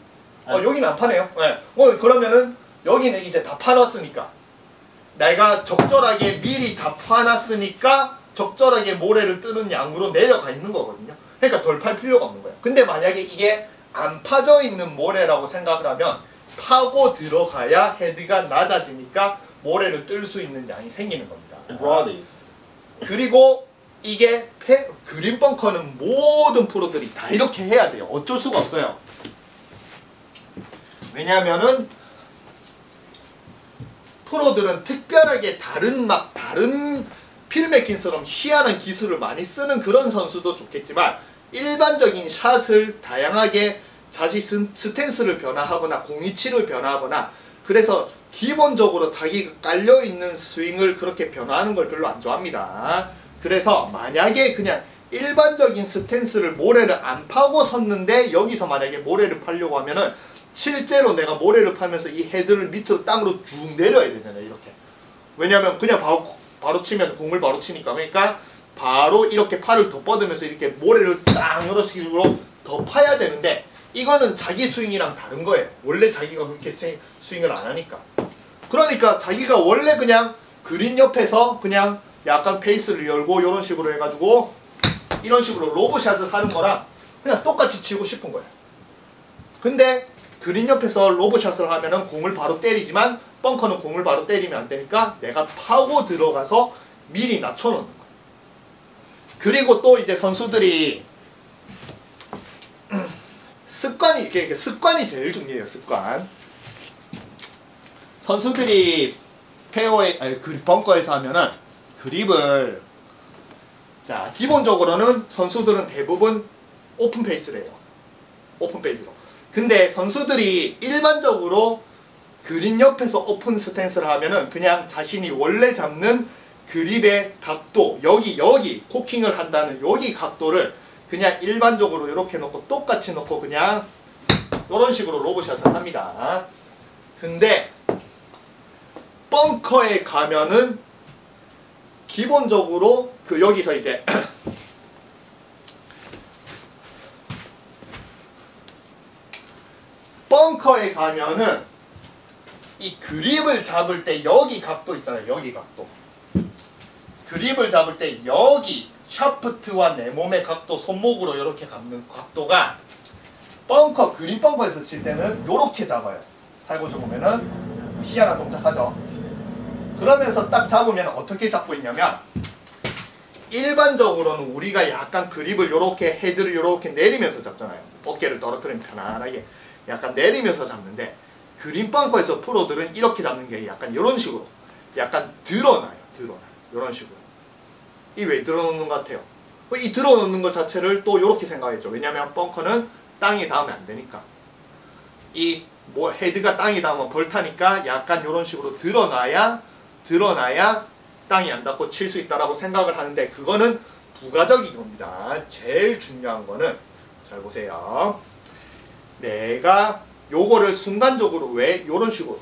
여기는 안 파네요. 네. 그러면은 여기는 이제 다 파놨으니까 내가 적절하게 미리 다 파놨으니까 적절하게 모래를 뜨는 양으로 내려가 있는 거거든요. 그러니까 덜 팔 필요가 없는 거예요. 근데 만약에 이게 안 파져 있는 모래라고 생각을 하면 파고 들어가야 헤드가 낮아지니까 모래를 뜰 수 있는 양이 생기는 겁니다. And draw these. 그리고 이게 그린 벙커는 모든 프로들이 다 이렇게 해야 돼요. 어쩔 수가 없어요. 왜냐하면은 프로들은 특별하게 다른 필 메킨처럼 희한한 기술을 많이 쓰는 그런 선수도 좋겠지만 일반적인 샷을 다양하게 자기 스탠스를 변화하거나 공위치를 변화하거나 그래서 기본적으로 자기가 깔려있는 스윙을 그렇게 변화하는 걸 별로 안 좋아합니다. 그래서 만약에 그냥 일반적인 스탠스를 모래를 안 파고 섰는데 여기서 만약에 모래를 파려고 하면은 실제로 내가 모래를 파면서 이 헤드를 밑으로 땅으로 쭉 내려야 되잖아요. 이렇게. 왜냐하면 그냥 바로 치면 공을 바로 치니까. 그러니까 바로 이렇게 팔을 더 뻗으면서 이렇게 모래를 땅 이런 식으로 더 파야 되는데 이거는 자기 스윙이랑 다른 거예요. 원래 자기가 그렇게 스윙을 안 하니까. 그러니까 자기가 원래 그냥 그린 옆에서 그냥 약간 페이스를 열고 이런 식으로 해가지고 이런 식으로 로브샷을 하는 거랑 그냥 똑같이 치고 싶은 거예요. 근데 그린 옆에서 로브샷을 하면은 공을 바로 때리지만 벙커는 공을 바로 때리면 안 되니까 내가 파고 들어가서 미리 낮춰놓는 거예요. 그리고 또 이제 선수들이 습관이 제일 중요해요. 습관. 선수들이 벙커에서 하면은 그립을 자 기본적으로는 선수들은 대부분 오픈 페이스를 해요. 오픈 페이스로. 근데 선수들이 일반적으로 그린 옆에서 오픈 스탠스를 하면은 그냥 자신이 원래 잡는 그립의 각도 여기 코킹을 한다는 여기 각도를 그냥 일반적으로 이렇게 놓고 똑같이 놓고 그냥 이런 식으로 로브샷을 합니다. 근데 벙커에 가면은 기본적으로 그 여기서 이제 벙커에 가면은 이 그립을 잡을 때 여기 각도 있잖아요. 여기 각도. 그립을 잡을 때 여기 샤프트와 내 몸의 각도, 손목으로 이렇게 잡는 각도가 벙커, 그린 벙커에서 칠 때는 이렇게 잡아요. 팔고쳐 보면은 희한한 동작 하죠. 그러면서 딱 잡으면 어떻게 잡고 있냐면 일반적으로는 우리가 약간 그립을 요렇게 헤드를 요렇게 내리면서 잡잖아요. 어깨를 떨어뜨리면 편안하게 약간 내리면서 잡는데 그린 벙커에서 프로들은 이렇게 잡는 게 약간 이런 식으로 약간 드러나요. 이런 식으로. 이 왜 드러놓는 것 같아요? 이 드러놓는 것 자체를 또 이렇게 생각했죠. 왜냐하면 벙커는 땅에 닿으면 안 되니까. 이 뭐 헤드가 땅에 닿으면 벌타니까 약간 이런 식으로 드러나야 땅이 안 닿고 칠 수 있다라고 생각을 하는데 그거는 부가적인 겁니다. 제일 중요한 거는 잘 보세요. 내가 요거를 순간적으로 왜 이런 식으로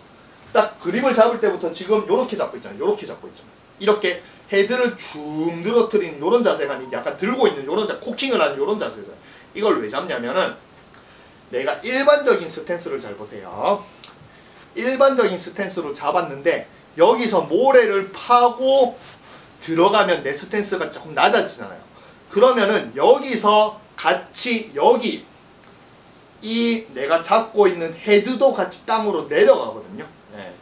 딱 그립을 잡을 때부터 지금 요렇게 잡고 있잖아요. 요렇게 잡고 있잖아요. 이렇게 헤드를 쭉 늘어뜨린 요런 자세가 아닌 약간 들고 있는 요런 자세, 코킹을 하는 요런 자세잖아요. 이걸 왜 잡냐면은 내가 일반적인 스탠스를 잘 보세요. 일반적인 스탠스로 잡았는데 여기서 모래를 파고 들어가면 내 스탠스가 조금 낮아지잖아요. 그러면은 여기서 같이 여기 이 내가 잡고 있는 헤드도 같이 땅으로 내려가거든요. 네.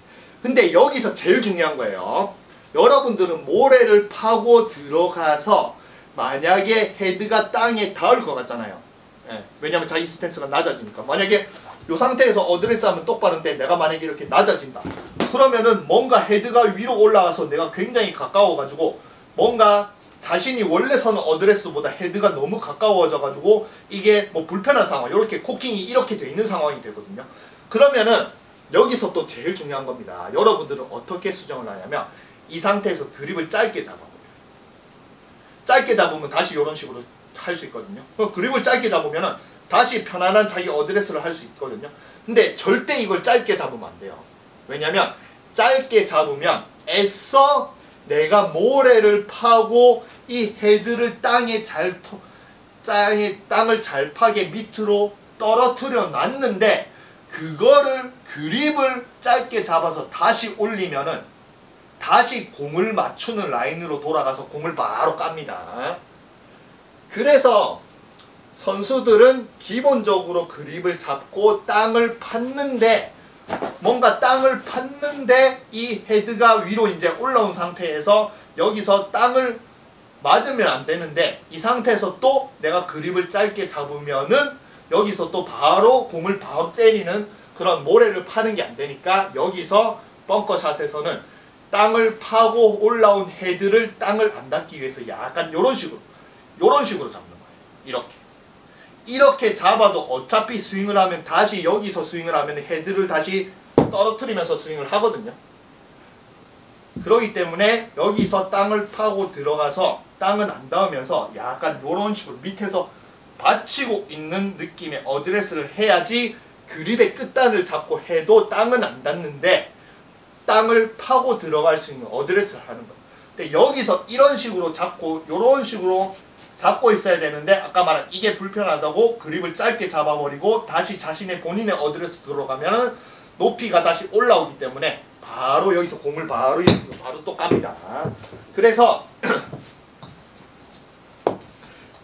근데 여기서 제일 중요한 거예요. 여러분들은 모래를 파고 들어가서 만약에 헤드가 땅에 닿을 것 같잖아요. 예, 왜냐면 자기 스탠스가 낮아지니까. 만약에 이 상태에서 어드레스 하면 똑바른데 내가 만약에 이렇게 낮아진다. 그러면은 뭔가 헤드가 위로 올라가서 내가 굉장히 가까워가지고 뭔가 자신이 원래 서는 어드레스보다 헤드가 너무 가까워져가지고 이게 뭐 불편한 상황, 이렇게 코킹이 이렇게 돼 있는 상황이 되거든요. 그러면은 여기서 또 제일 중요한 겁니다. 여러분들은 어떻게 수정을 하냐면 이 상태에서 드립을 짧게 잡아버려요. 짧게 잡으면 다시 이런 식으로 할 수 있거든요. 그립을 짧게 잡으면 다시 편안한 자기 어드레스를 할 수 있거든요. 근데 절대 이걸 짧게 잡으면 안 돼요. 왜냐면 짧게 잡으면 애써 내가 모래를 파고 이 헤드를 땅을 잘 파게 밑으로 떨어뜨려 놨는데 그거를 그립을 짧게 잡아서 다시 올리면은 다시 공을 맞추는 라인으로 돌아가서 공을 바로 깝니다. 그래서 선수들은 기본적으로 그립을 잡고 땅을 팠는데 뭔가 땅을 팠는데 이 헤드가 위로 이제 올라온 상태에서 여기서 땅을 맞으면 안 되는데 이 상태에서 또 내가 그립을 짧게 잡으면은 여기서 또 바로 공을 바로 때리는 그런 모래를 파는 게 안 되니까 여기서 벙커샷에서는 땅을 파고 올라온 헤드를 땅을 안 닿기 위해서 약간 요런 식으로 잡는 거예요. 이렇게 잡아도 어차피 스윙을 하면 다시 여기서 스윙을 하면 헤드를 다시 떨어뜨리면서 스윙을 하거든요. 그렇기 때문에 여기서 땅을 파고 들어가서 땅은 안 닿으면서 약간 요런 식으로 밑에서 받치고 있는 느낌의 어드레스를 해야지 그립의 끝단을 잡고 해도 땅은 안 닿는데 땅을 파고 들어갈 수 있는 어드레스를 하는 거예요. 근데 여기서 이런 식으로 잡고 요런 식으로 잡고 있어야 되는데 아까 말한 이게 불편하다고 그립을 짧게 잡아버리고 다시 자신의 본인의 어드레스 들어가면 높이가 다시 올라오기 때문에 바로 여기서 공을 바로 또 깝니다. 그래서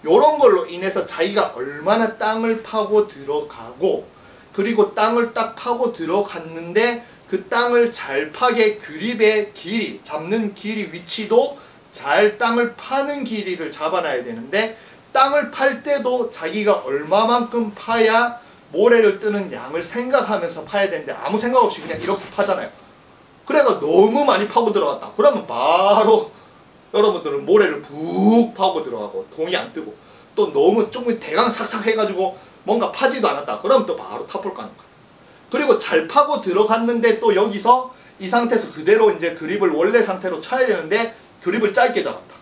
요런 걸로 인해서 자기가 얼마나 땅을 파고 들어가고 그리고 땅을 딱 파고 들어갔는데 그 땅을 잘 파게 그립의 길이, 잡는 길이 위치도 잘 땅을 파는 길이를 잡아놔야 되는데 땅을 팔 때도 자기가 얼마만큼 파야 모래를 뜨는 양을 생각하면서 파야 되는데 아무 생각 없이 그냥 이렇게 파잖아요. 그래서 너무 많이 파고 들어갔다. 그러면 바로 여러분들은 모래를 푹 파고 들어가고 공이 안 뜨고 또 너무 조금 대강 삭삭 해가지고 뭔가 파지도 않았다. 그러면 또 바로 탑볼 가는 거야. 그리고 잘 파고 들어갔는데 또 여기서 이 상태에서 그대로 이제 그립을 원래 상태로 쳐야 되는데 그립을 짧게 잡았다.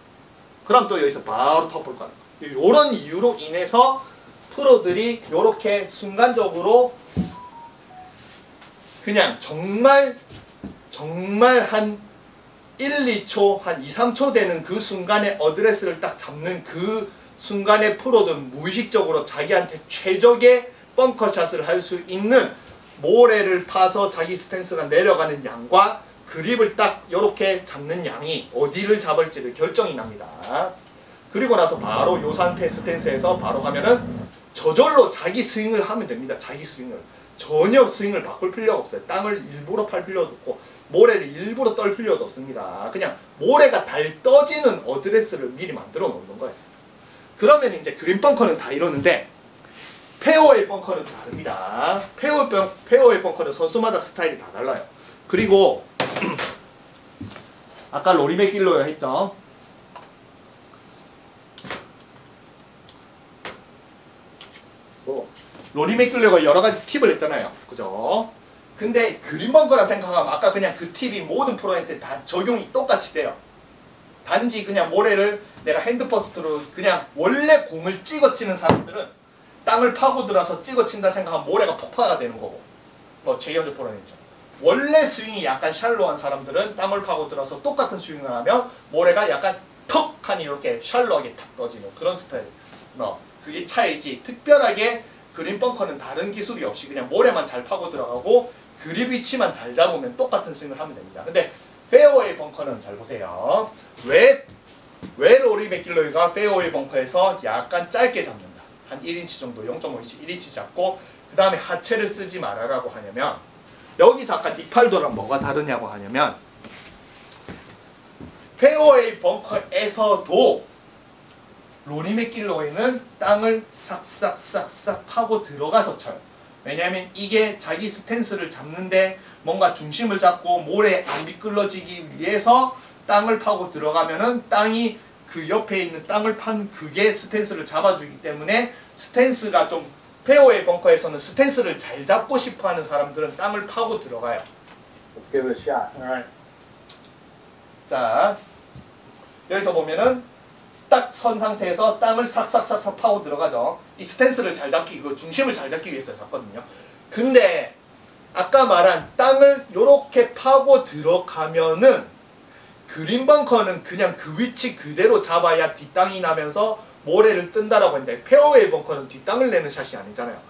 그럼 또 여기서 바로 탑볼 가는 거야. 이런 이유로 인해서 프로들이 이렇게 순간적으로 그냥 정말 한 1, 2초, 한 2, 3초 되는 그 순간에 어드레스를 딱 잡는 그 순간에 프로든 무의식적으로 자기한테 최적의 벙커샷을 할 수 있는 모래를 파서 자기 스탠스가 내려가는 양과 그립을 딱 이렇게 잡는 양이 어디를 잡을지를 결정이 납니다. 그리고 나서 바로 요 상태 스탠스에서 바로 가면은 저절로 자기 스윙을 하면 됩니다. 자기 스윙을. 전혀 스윙을 바꿀 필요가 없어요. 땅을 일부러 팔 필요도 없고 모래를 일부러 떨 필요도 없습니다. 그냥 모래가 달 떠지는 어드레스를 미리 만들어 놓는 거예요. 그러면 이제 그린 벙커는 다 이러는데 페어웨이 벙커는 다릅니다. 페어웨이 벙커는 선수마다 스타일이 다 달라요. 그리고 아까 로리 맥길로이 했죠. 로리 맥길로이가 여러 가지 팁을 했잖아요. 그죠? 근데 그린 벙커라 생각하면 아까 그냥 그 팁이 모든 프로한테 다 적용이 똑같이 돼요. 단지 그냥 모래를 내가 핸드퍼스트로 그냥 원래 공을 찍어치는 사람들은 땅을 파고들어서 찍어친다 생각하면 모래가 폭파가 되는 거고, 뭐 최경주 프로는 했죠. 원래 스윙이 약간 샬로한 사람들은 땅을 파고들어서 똑같은 스윙을 하면 모래가 약간 턱하니 이렇게 샬로하게 탁 떠지는 그런 스타일. 그게 차이지. 특별하게 그린 벙커는 다른 기술이 없이 그냥 모래만 잘 파고 들어가고 그립 위치만 잘 잡으면 똑같은 스윙을 하면 됩니다. 근데 페어웨이 벙커는 잘 보세요. 왜 로리 맥길로이가 페어웨이 벙커에서 약간 짧게 잡는다. 한 1인치 정도, 0.5인치, 1인치 잡고 그 다음에 하체를 쓰지 말아라고 하냐면, 여기서 아까 닉팔도랑 뭐가 다르냐고 하냐면, 페어웨이 벙커에서도 로리 맥길로이는 땅을 싹싹싹싹 파고 들어가서 쳐요. 왜냐하면 이게 자기 스탠스를 잡는데 뭔가 중심을 잡고 모래에 안 미끌러지기 위해서 땅을 파고 들어가면은 땅이 그 옆에 있는 땅을 판 그게 스탠스를 잡아주기 때문에 스탠스가 좀, 페어웨이 벙커에서는 스탠스를 잘 잡고 싶어하는 사람들은 땅을 파고 들어가요. Let's give it a shot. Alright. 자, 여기서 보면은 딱 선 상태에서 땅을 싹싹싹싹 파고 들어가죠. 이 스탠스를 잘 잡기, 그 중심을 잘 잡기 위해서 잡거든요. 근데 아까 말한 땅을 요렇게 파고 들어가면은 그린 벙커는 그냥 그 위치 그대로 잡아야 뒷땅이 나면서 모래를 뜬다라고 했는데, 페어웨이 벙커는 뒷땅을 내는 샷이 아니잖아요.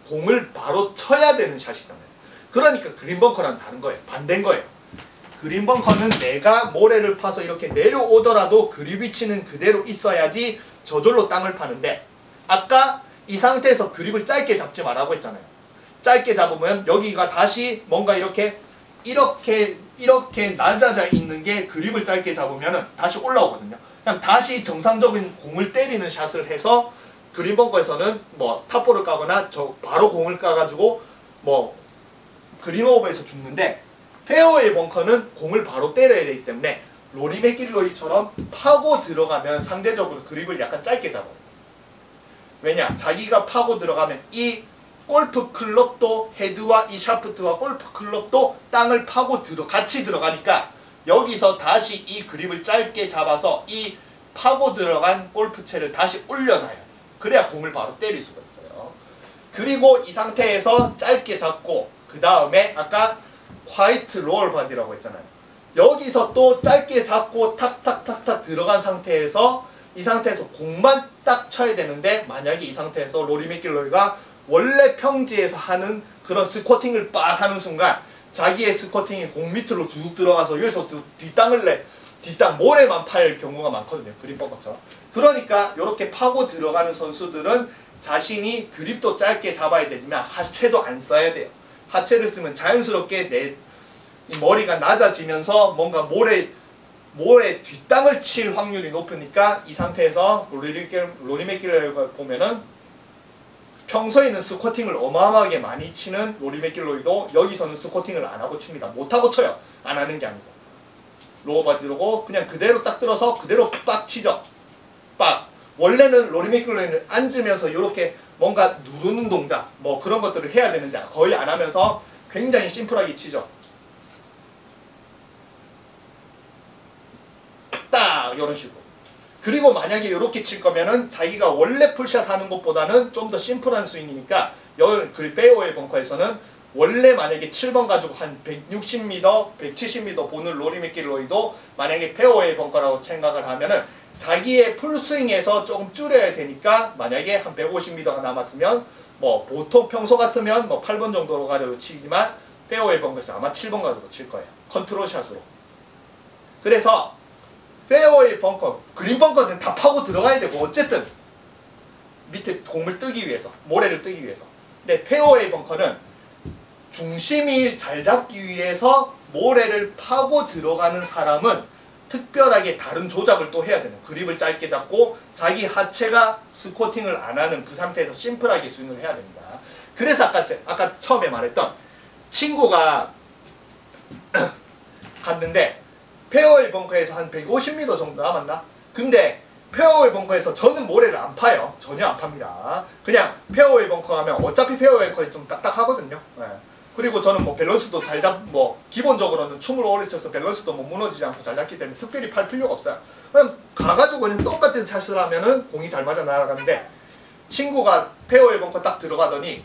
공을 바로 쳐야 되는 샷이잖아요. 그러니까 그린 벙커랑 다른 거예요. 반대인 거예요. 그린 벙커는 내가 모래를 파서 이렇게 내려오더라도 그립 위치는 그대로 있어야지 저절로 땅을 파는데, 아까 이 상태에서 그립을 짧게 잡지 말라고 했잖아요. 짧게 잡으면 여기가 다시 뭔가 이렇게 낮아져 있는 게 그립을 짧게 잡으면 다시 올라오거든요. 그냥 다시 정상적인 공을 때리는 샷을 해서, 그린 벙커에서는 뭐 탑볼을 까거나 바로 공을 까가지고 뭐 그린 오버에서 죽는데, 페어웨이 벙커는 공을 바로 때려야 되기 때문에 로리 맥길로이처럼 파고 들어가면 상대적으로 그립을 약간 짧게 잡아요. 왜냐? 자기가 파고 들어가면 이 골프 클럽도, 헤드와 이 샤프트와 골프 클럽도 땅을 파고 같이 들어가니까 여기서 다시 이 그립을 짧게 잡아서 이 파고 들어간 골프채를 다시 올려놔야 돼요. 그래야 공을 바로 때릴 수가 있어요. 그리고 이 상태에서 짧게 잡고 그 다음에 아까 화이트 롤 바디라고 했잖아요. 여기서 또 짧게 잡고 탁탁탁탁 들어간 상태에서 이 상태에서 공만 딱 쳐야 되는데, 만약에 이 상태에서 로리 맥길로이가 원래 평지에서 하는 그런 스쿼팅을 빡 하는 순간 자기의 스쿼팅이 공 밑으로 쭉 들어가서 여기서 뒷땅 모래만 팔 경우가 많거든요. 그린 벙커처럼. 그러니까 이렇게 파고 들어가는 선수들은 자신이 그립도 짧게 잡아야 되지만 하체도 안 써야 돼요. 하체를 쓰면 자연스럽게 이 머리가 낮아지면서 뭔가 모래 뒷땅을 칠 확률이 높으니까, 이 상태에서 로리 맥길로이가 보면은 평소에는 스쿼팅을 어마어마하게 많이 치는 로리 맥길로이도 여기서는 스쿼팅을 안 하고 칩니다. 못하고 쳐요. 안 하는 게 아니고. 로어 바디로고 그냥 그대로 딱 들어서 그대로 빡 치죠. 빡. 원래는 로리 맥길로이는 앉으면서 이렇게 뭔가 누르는 동작 뭐 그런 것들을 해야 되는데 거의 안 하면서 굉장히 심플하게 치죠. 딱 이런 식으로. 그리고 만약에 이렇게 칠 거면은 자기가 원래 풀샷 하는 것보다는 좀 더 심플한 스윙이니까, 페어웨이 벙커에서는 원래 만약에 7번 가지고 한 160m, 170m 보는 로리 맥길로이도 만약에 페어웨이 벙커라고 생각을 하면은 자기의 풀스윙에서 조금 줄여야 되니까 만약에 한 150m가 남았으면 뭐 보통 평소 같으면 뭐 8번 정도로 가려고 치지만 페어웨이 벙커에서 아마 7번 가지고 칠 거예요. 컨트롤 샷으로. 그래서 페어웨이 벙커, 그린 벙커는 다 파고 들어가야 되고 어쨌든 밑에 공을 뜨기 위해서, 모래를 뜨기 위해서. 근데 페어웨이 벙커는 중심이 잘 잡기 위해서 모래를 파고 들어가는 사람은 특별하게 다른 조작을 또 해야 되는, 그립을 짧게 잡고 자기 하체가 스쿼팅을 안 하는 그 상태에서 심플하게 스윙을 해야 됩니다. 그래서 아까 처음에 말했던 친구가 갔는데 페어웨이 벙커에서 한 150m 정도 남았나? 근데 페어웨이 벙커에서 저는 모래를 안 파요. 전혀 안 팝니다. 그냥 페어웨이 벙커 가면 어차피 페어웨이 벙커에 좀 딱딱하거든요. 네. 그리고 저는 뭐 밸런스도 잘 기본적으로는 춤을 오래 춰서 밸런스도 뭐 무너지지 않고 잘 잡기 때문에 특별히 팔 필요가 없어요. 그냥 가가지고 그냥 똑같은 샷을 하면은 공이 잘 맞아 날아가는데, 친구가 페어웨이 벙커 딱 들어가더니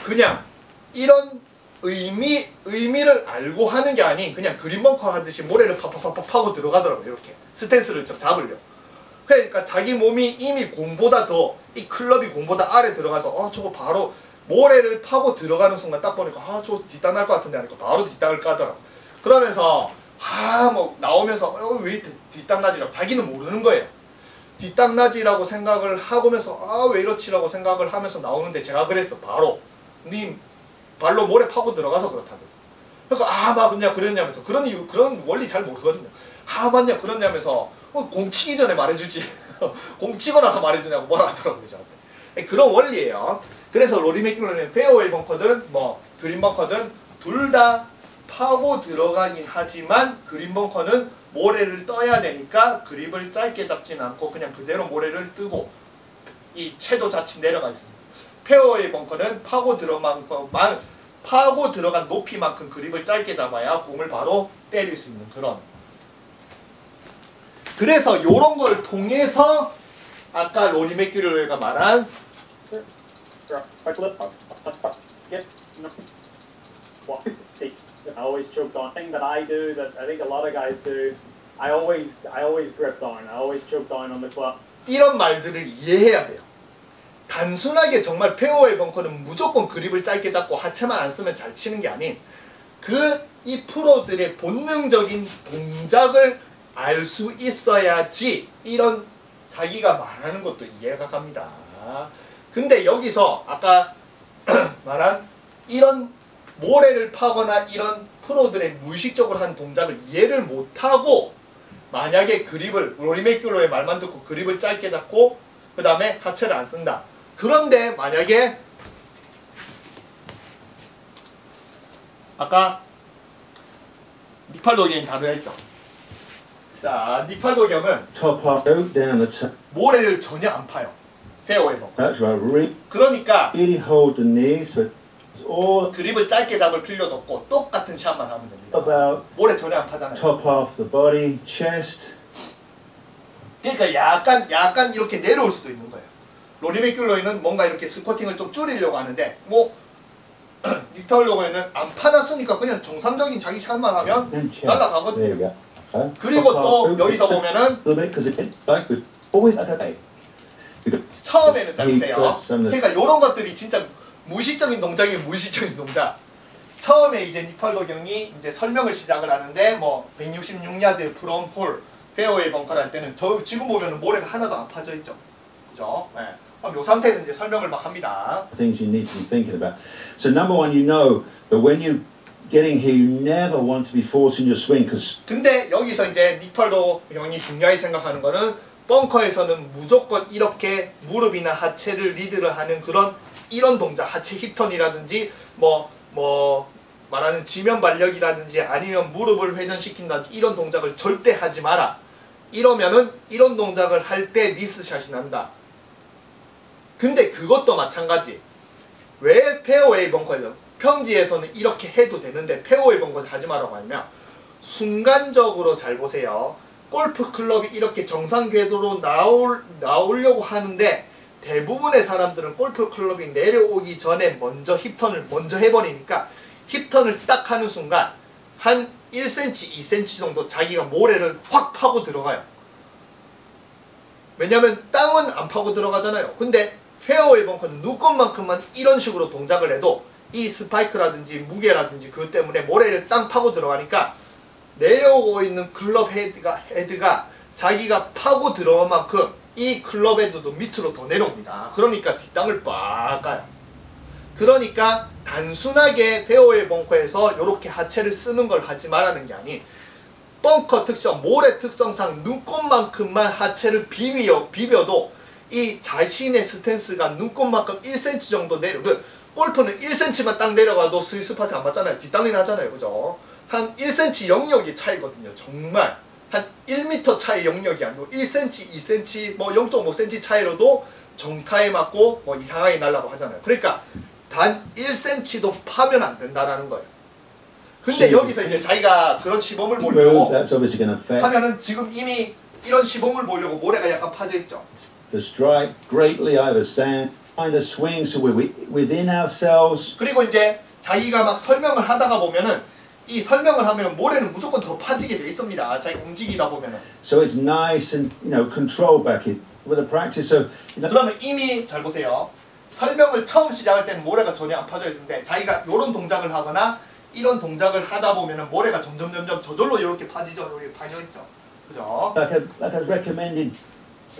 그냥 이런 의미를 알고 하는 게 아닌 그냥 그린 벙커 하듯이 모래를 팍팍팍 파고 들어가더라고요. 이렇게 스탠스를 좀 잡으려. 그러니까 자기 몸이 이미 공보다 더, 이 클럽이 공보다 아래 들어가서 저거 바로 모래를 파고 들어가는 순간 딱 보니까 저거 뒷땅 날 것 같은데 하니까 바로 뒷땅을 까더라고. 그러면서 뭐 나오면서 왜 뒷땅 나지라고 자기는 모르는 거예요. 뒷땅 나지라고 생각을 하면서 왜 이렇지라고 생각을 하면서 나오는데, 제가 그랬어. 바로 님 발로 모래 파고 들어가서 그렇다면서. 그러니까 막 그냥 그랬냐면서, 그런 원리 잘 모르거든요. 맞냐 그렇냐면서 공 치기 전에 말해주지 공 치고 나서 말해주냐고 뭐라 하더라고요 저한테. 그런 원리예요. 그래서 로리 맥길로이는 페어웨이 벙커든 뭐 그린 벙커든 둘 다 파고 들어가긴 하지만 그린 벙커는 모래를 떠야 되니까 그립을 짧게 잡진 않고 그냥 그대로 모래를 뜨고 이 채도 자칫 내려가 있습니다. 페어웨이 벙커는 파고 들어간 높이만큼 그립을 짧게 잡아야 공을 바로 때릴 수 있는 그런. 그래서 요런 걸 통해서 아까 로리 맥길로이가 말한 I always choked on. Thing that I do that I think a lot of guys do. I always grip down. I always choke down on the club. 이런 말들을 이해해야 돼요. 단순하게 정말 페어웨이 벙커는 무조건 그립을 짧게 잡고 하체만 안 쓰면 잘 치는 게 아닌 이 프로들의 본능적인 동작을 알 수 있어야지 이런 자기가 말하는 것도 이해가 갑니다. 근데 여기서 아까 말한 이런 모래를 파거나 이런 프로들의 무의식적으로 한 동작을 이해를 못하고 만약에 그립을, 로리 맥길로의 말만 듣고 그립을 짧게 잡고 그 다음에 하체를 안 쓴다. 그런데 만약에 아까 닉팔도경이 다루했죠. 자, 닉팔도경은 모래를 전혀 안 파요. 페어웨이 벙커. That's right. 그러니까 Really hold the knee so it's all 그립을 짧게 잡을 필요도 없고 똑같은 샷만 하면 됩니다. about 모래 전혀 안 파잖아요. top half the body, chest. 그러니까 약간 이렇게 내려올 수도 있는 거예요. 로리 맥길로이는 뭔가 이렇게 스쿼팅을 좀 줄이려고 하는데 닉타울로그에는 안 파놨으니까 그냥 정상적인 자기 샷만 하면 And chest. 날아가거든요. There you go. 그리고 또 여기서 보면은 A little bit because it like with always okay. 처음에는 잘 보세요. Because 그러니까 이런 것들이 진짜 무의식적인 동작이에요. 무의식적인 동작. 처음에 이제 닉팔도경이 이제 설명을 시작을 하는데 166야드 프롬 홀 페어웨이 벙커를 할 때는 지금 보면은 모래가 하나도 안 파져 있죠. 그죠? 네. 이 상태에서 이제 설명을 막 합니다. Things you need to be thinking about. So number one, you know that when you getting here, you never want to be forcing your swing because. 근데 여기서 이제 닉팔도경이 중요하게 생각하는 거는 벙커에서는 무조건 이렇게 무릎이나 하체를 리드를 하는 이런 동작, 하체 힙턴이라든지 말하는 지면 발력이라든지 아니면 무릎을 회전시킨다든지 이런 동작을 절대 하지 마라. 이러면은 이런 동작을 할 때 미스샷이 난다. 근데 그것도 마찬가지. 왜 페어웨이 벙커에서 평지에서는 이렇게 해도 되는데 페어웨이 벙커에서 하지 마라고 하냐면 순간적으로 잘 보세요. 골프 클럽이 이렇게 정상 궤도로 나오려고 하는데 대부분의 사람들은 골프 클럽이 내려오기 전에 먼저 힙턴을 먼저 해버리니까 힙턴을 딱 하는 순간 한 1cm, 2cm 정도 자기가 모래를 확 파고 들어가요. 왜냐면 땅은 안 파고 들어가잖아요. 근데 페어웨이 벙커는 눈꽃만큼만 이런 식으로 동작을 해도 이 스파이크라든지 무게라든지 그것 때문에 모래를 땅 파고 들어가니까 내려오고 있는 클럽 헤드가 자기가 파고 들어간 만큼 이 클럽 헤드도 밑으로 더 내려옵니다. 그러니까 뒷땅을 빡 가요. 그러니까 단순하게 페어웨이 벙커에서 이렇게 하체를 쓰는 걸 하지 말라는 게 아닌 벙커 특성, 모래 특성상 눈꽃만큼만 하체를 비벼도 이 자신의 스탠스가 눈꽃만큼 1cm 정도 내려. 골프는 1cm만 딱 내려가도 스위스팟이 안 맞잖아요. 뒷땅이 나잖아요. 그죠? 한 1cm 영역이 차이거든요. 정말 한 1m 차이 영역이 아니고 1cm, 2cm, 뭐 0.5cm 차이로도 정타에 맞고 뭐 이상하게 날라고 하잖아요. 그러니까 단 1cm도 파면 안 된다라는 거예요. 근데 여기서 이제 자기가 그런 시범을 보려고 That's obviously going to affect 하면은 지금 이미 이런 시범을 보려고 모래가 약간 파져 있죠. the strike greatly over sand. Find a swing so we're within ourselves. 그리고 이제 자기가 막 설명을 하다가 보면은 이 설명을 하면 모래는 무조건 더 파지게 돼 있습니다. 자기가 움직이다 보면은. So it's nice and controlled back it with the practice. So 그러면 이미 잘 보세요. 설명을 처음 시작할 때는 모래가 전혀 안 파져 있는데 자기가 이런 동작을 하거나 이런 동작을 하다 보면은 모래가 점점 저절로 이렇게 파지죠. 여기 파져 있죠. 그죠? like I was recommending,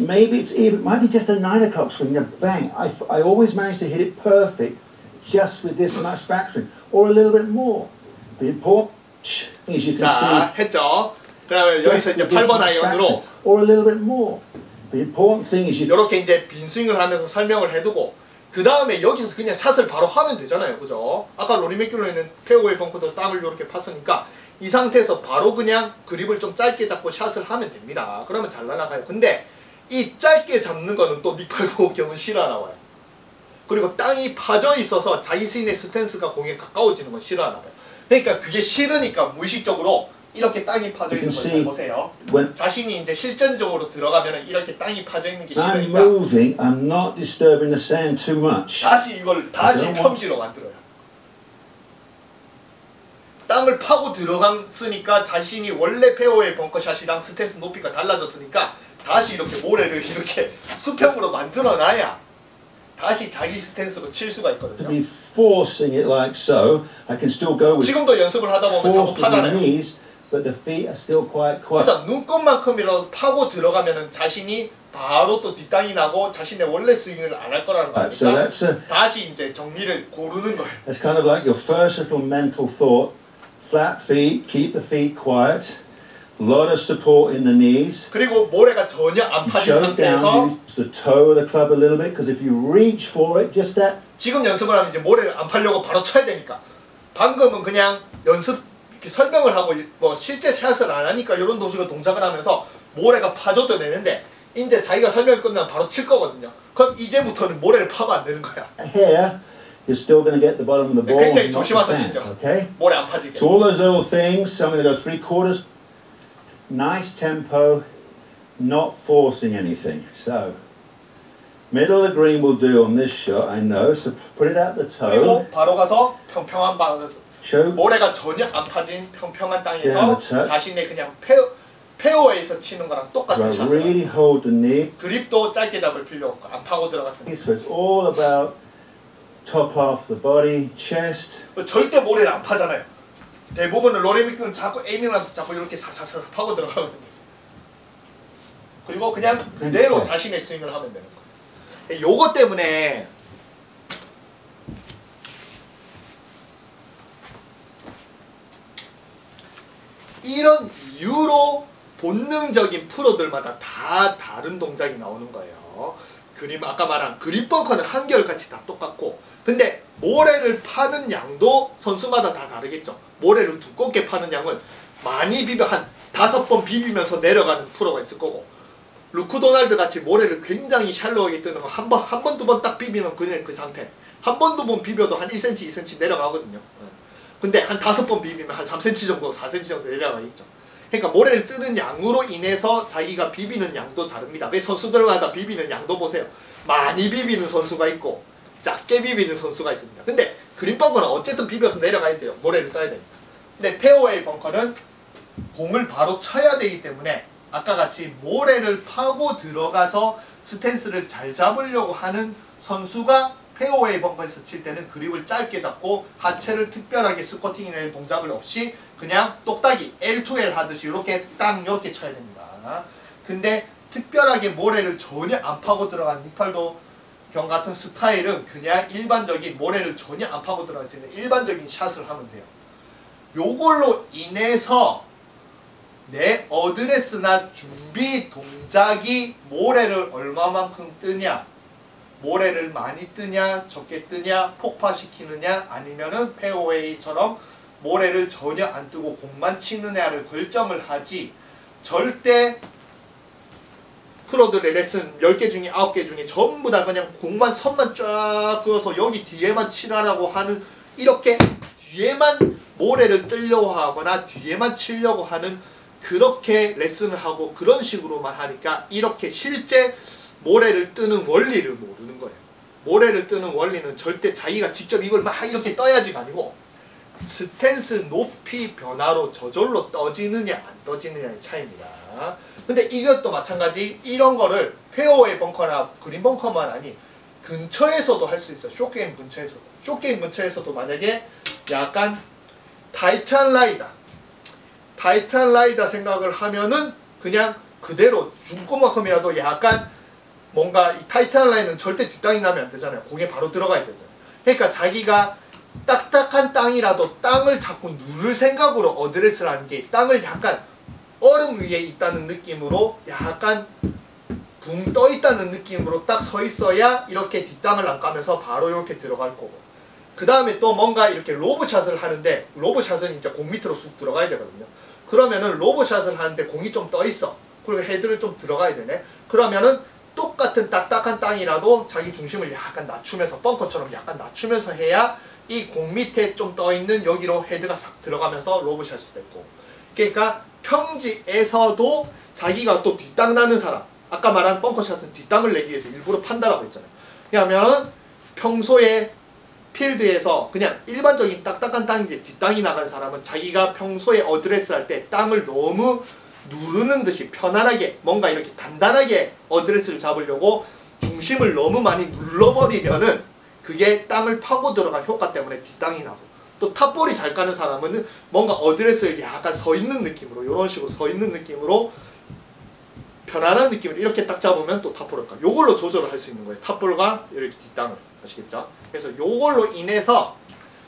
maybe it's even might be just a 9 o'clock swing. Bang! I always manage to hit it perfect, just with this much backswing, or a little bit more. The important as you can 자, see. 했죠. 그러면 여기서 이제 8번 아이언으로 or a little bit more. The important thing is you. 이렇게 이제 빈 스윙을 하면서 설명을 해두고 그 다음에 여기서 그냥 샷을 바로 하면 되잖아요. 그죠? 아까 로리 맥길로이는 페어웨이 벙커도 땅을 이렇게 팠으니까 이 상태에서 바로 그냥 그립을 좀 짧게 잡고 샷을 하면 됩니다. 그러면 잘 날아가요. 근데 이 짧게 잡는 거는 또 닉팔도 경우 싫어 나와요. 그리고 땅이 파져 있어서 자기 스윙의 스탠스가 공에 가까워지는 건 싫어 나와요. 그러니까 그게 싫으니까 무의식적으로 이렇게 땅이 파져 있는 걸 잘 보세요. 자신이 이제 실전적으로 들어가면 이렇게 땅이 파져 있는 게 I'm 싫으니까 moving. I'm not disturbing the sand too much. 다시 이걸 다시 평지로 만들어요. 땅을 파고 들어갔으니까 자신이 원래 페어웨이 벙커샷이랑 스탠스 높이가 달라졌으니까 다시 이렇게 모래를 이렇게 수평으로 만들어놔야 다시 자기 스탠스로 칠 수가 To 있거든요. be forcing it like so, I can still go with 지금도 연습을 하다 보면 자꾸 force with the 파잖아요. knees, but the feet are still quite quiet. 그래서 눈꽃만큼이라도 파고 들어가면은 자신이 바로 또 뒷땅이 나고 자신의 원래 스윙을 안 할 거라는 Right, so 거니까 that's 다시 이제 정리를 고르는 거예요. that's kind of like your first little mental thought. Flat feet, keep the feet quiet. A lot of support in the knees. 그리고 모래가 전혀 안 파진 Choke 상태에서 down, use the toe of the club a little bit, because if you reach for it, just that. 지금 연습을 하면 이제 모래를 안 팔려고 바로 쳐야 되니까 방금은 그냥 연습 이렇게 설명을 하고 뭐 실제 샷을 안 하니까 이런 동작을 하면서 모래가 파줘도 되는데 이제 자기가 설명을 끝나면 바로 칠 거거든요. 그럼 이제부터는 모래를 파면 안 되는 거야. Here, you're still going to get the bottom of the ball. 굉장히 and not the 조심해서 sand, 치죠. okay? 모래 안 파지게. So all those little things. So I'm going to go 3/4. Nice tempo, not forcing anything. So middle of the green will do on this shot, I know. So put it out the toe. 그리고 바로 가서 평평한 방에서 Show. 모래가 전혀 안 파진 평평한 땅에서 Yeah, 자신의 그냥 페어웨이에서 치는 거랑 똑같은 Right, 샷을 really hold the knee. 그립도 짧게 잡을 필요 없고 안 파고 들어갔습니다. So it's all about top half of the body, chest. 절대 모래를 안 파잖아요. 대부분은 로리 맥길은 자꾸 에이밍하면서 자꾸 이렇게 삭삭삭 파고 들어가거든요. 그리고 그냥 그대로 자신의 스윙을 하면 되는 거예요. 요거 때문에 이런 이유로 본능적인 프로들마다 다 다른 동작이 나오는 거예요. 그림 아까 말한 그립 벙커는 한결같이 다 똑같고 근데 모래를 파는 양도 선수마다 다 다르겠죠. 모래를 두껍게 파는 양은 많이 비벼 한 5번 비비면서 내려가는 프로가 있을 거고 루크 도날드 같이 모래를 굉장히 샬로하게 뜨는 거 한 번, 두 번 딱 비비면 그냥 그 상태. 한 번, 두 번 비벼도 한 1cm, 2cm 내려가거든요. 근데 한 5번 비비면 한 3cm 정도, 4cm 정도 내려가 있죠. 그러니까 모래를 뜨는 양으로 인해서 자기가 비비는 양도 다릅니다. 왜 선수들마다 비비는 양도 보세요. 많이 비비는 선수가 있고 작게 비비는 선수가 있습니다. 근데 그린 벙커는 어쨌든 비벼서 내려가야 돼요. 모래를 떠야 되니까. 근데 페어웨이 벙커는 공을 바로 쳐야 되기 때문에 아까 같이 모래를 파고 들어가서 스탠스를 잘 잡으려고 하는 선수가 페어웨이 벙커에서 칠 때는 그립을 짧게 잡고 하체를 특별하게 스쿼팅이라는 동작을 없이 그냥 똑딱이 L2L 하듯이 이렇게 딱 이렇게 쳐야 됩니다. 근데 특별하게 모래를 전혀 안 파고 들어간 니팔도 경 같은 스타일은 그냥 일반적인 모래를 전혀 안 파고 들어갈 수 있는 일반적인 샷을 하면 돼요. 요걸로 인해서 내 어드레스나 준비 동작이 모래를 얼마만큼 뜨냐, 모래를 많이 뜨냐 적게 뜨냐 폭파시키느냐 아니면은 페어웨이처럼 모래를 전혀 안 뜨고 공만 치느냐를 결정을 하지, 절대 프로들의 레슨 10개 중에 9개 중에 전부 다 그냥 공만 선만 쫙 그어서 여기 뒤에만 치라라고 하는, 이렇게 뒤에만 모래를 뜨려고 하거나 뒤에만 치려고 하는 그렇게 레슨을 하고 그런 식으로만 하니까 이렇게 실제 모래를 뜨는 원리를 모르는 거예요. 모래를 뜨는 원리는 절대 자기가 직접 이걸 막 이렇게 떠야지가 아니고 스탠스 높이 변화로 저절로 떠지느냐 안 떠지느냐의 차이입니다. 근데 이것도 마찬가지, 이런 거를 페어웨이 벙커나 그린 벙커만 아니 근처에서도 할 수 있어요. 숏게임 근처에서도. 숏게임 근처에서도 만약에 약간 타이트한 라이다 생각을 하면은 그냥 그대로 중고만큼이라도 약간 뭔가 이 타이트한 라인은 절대 뒷땅이 나면 안 되잖아요. 공에 바로 들어가야 되잖아요. 그러니까 자기가 딱딱한 땅이라도 땅을 자꾸 누를 생각으로 어드레스를 하는 게, 땅을 약간 얼음 위에 있다는 느낌으로 약간 붕 떠 있다는 느낌으로 딱 서 있어야 이렇게 뒷땅을 안 까면서 바로 이렇게 들어갈 거고, 그 다음에 또 뭔가 이렇게 로브샷을 하는데, 로브샷은 이제 공 밑으로 쑥 들어가야 되거든요. 그러면은 로브샷을 하는데 공이 좀 떠 있어. 그리고 헤드를 좀 들어가야 되네. 그러면은 똑같은 딱딱한 땅이라도 자기 중심을 약간 낮추면서, 벙커처럼 약간 낮추면서 해야 이 공 밑에 좀 떠 있는 여기로 헤드가 싹 들어가면서 로브샷이 됐고, 그러니까 평지에서도 자기가 또 뒷땅 나는 사람, 아까 말한 벙커샷은 뒷땅을 내기 위해서 일부러 판다라고 했잖아요. 왜냐하면 평소에 필드에서 그냥 일반적인 딱딱한 땅인데 뒷땅이 나가는 사람은 자기가 평소에 어드레스 할 때 땅을 너무 누르는 듯이 편안하게 뭔가 이렇게 단단하게 어드레스를 잡으려고 중심을 너무 많이 눌러버리면은 그게 땅을 파고 들어간 효과 때문에 뒷땅이 나고, 또 탑볼이 잘 가는 사람은 뭔가 어드레스를 약간 서 있는 느낌으로, 이런 식으로 서 있는 느낌으로 편안한 느낌으로 이렇게 딱 잡으면 또 탑볼을 가. 요걸로 조절을 할 수 있는 거예요. 탑볼과 이렇게 뒷땅을. 아시겠죠? 그래서 요걸로 인해서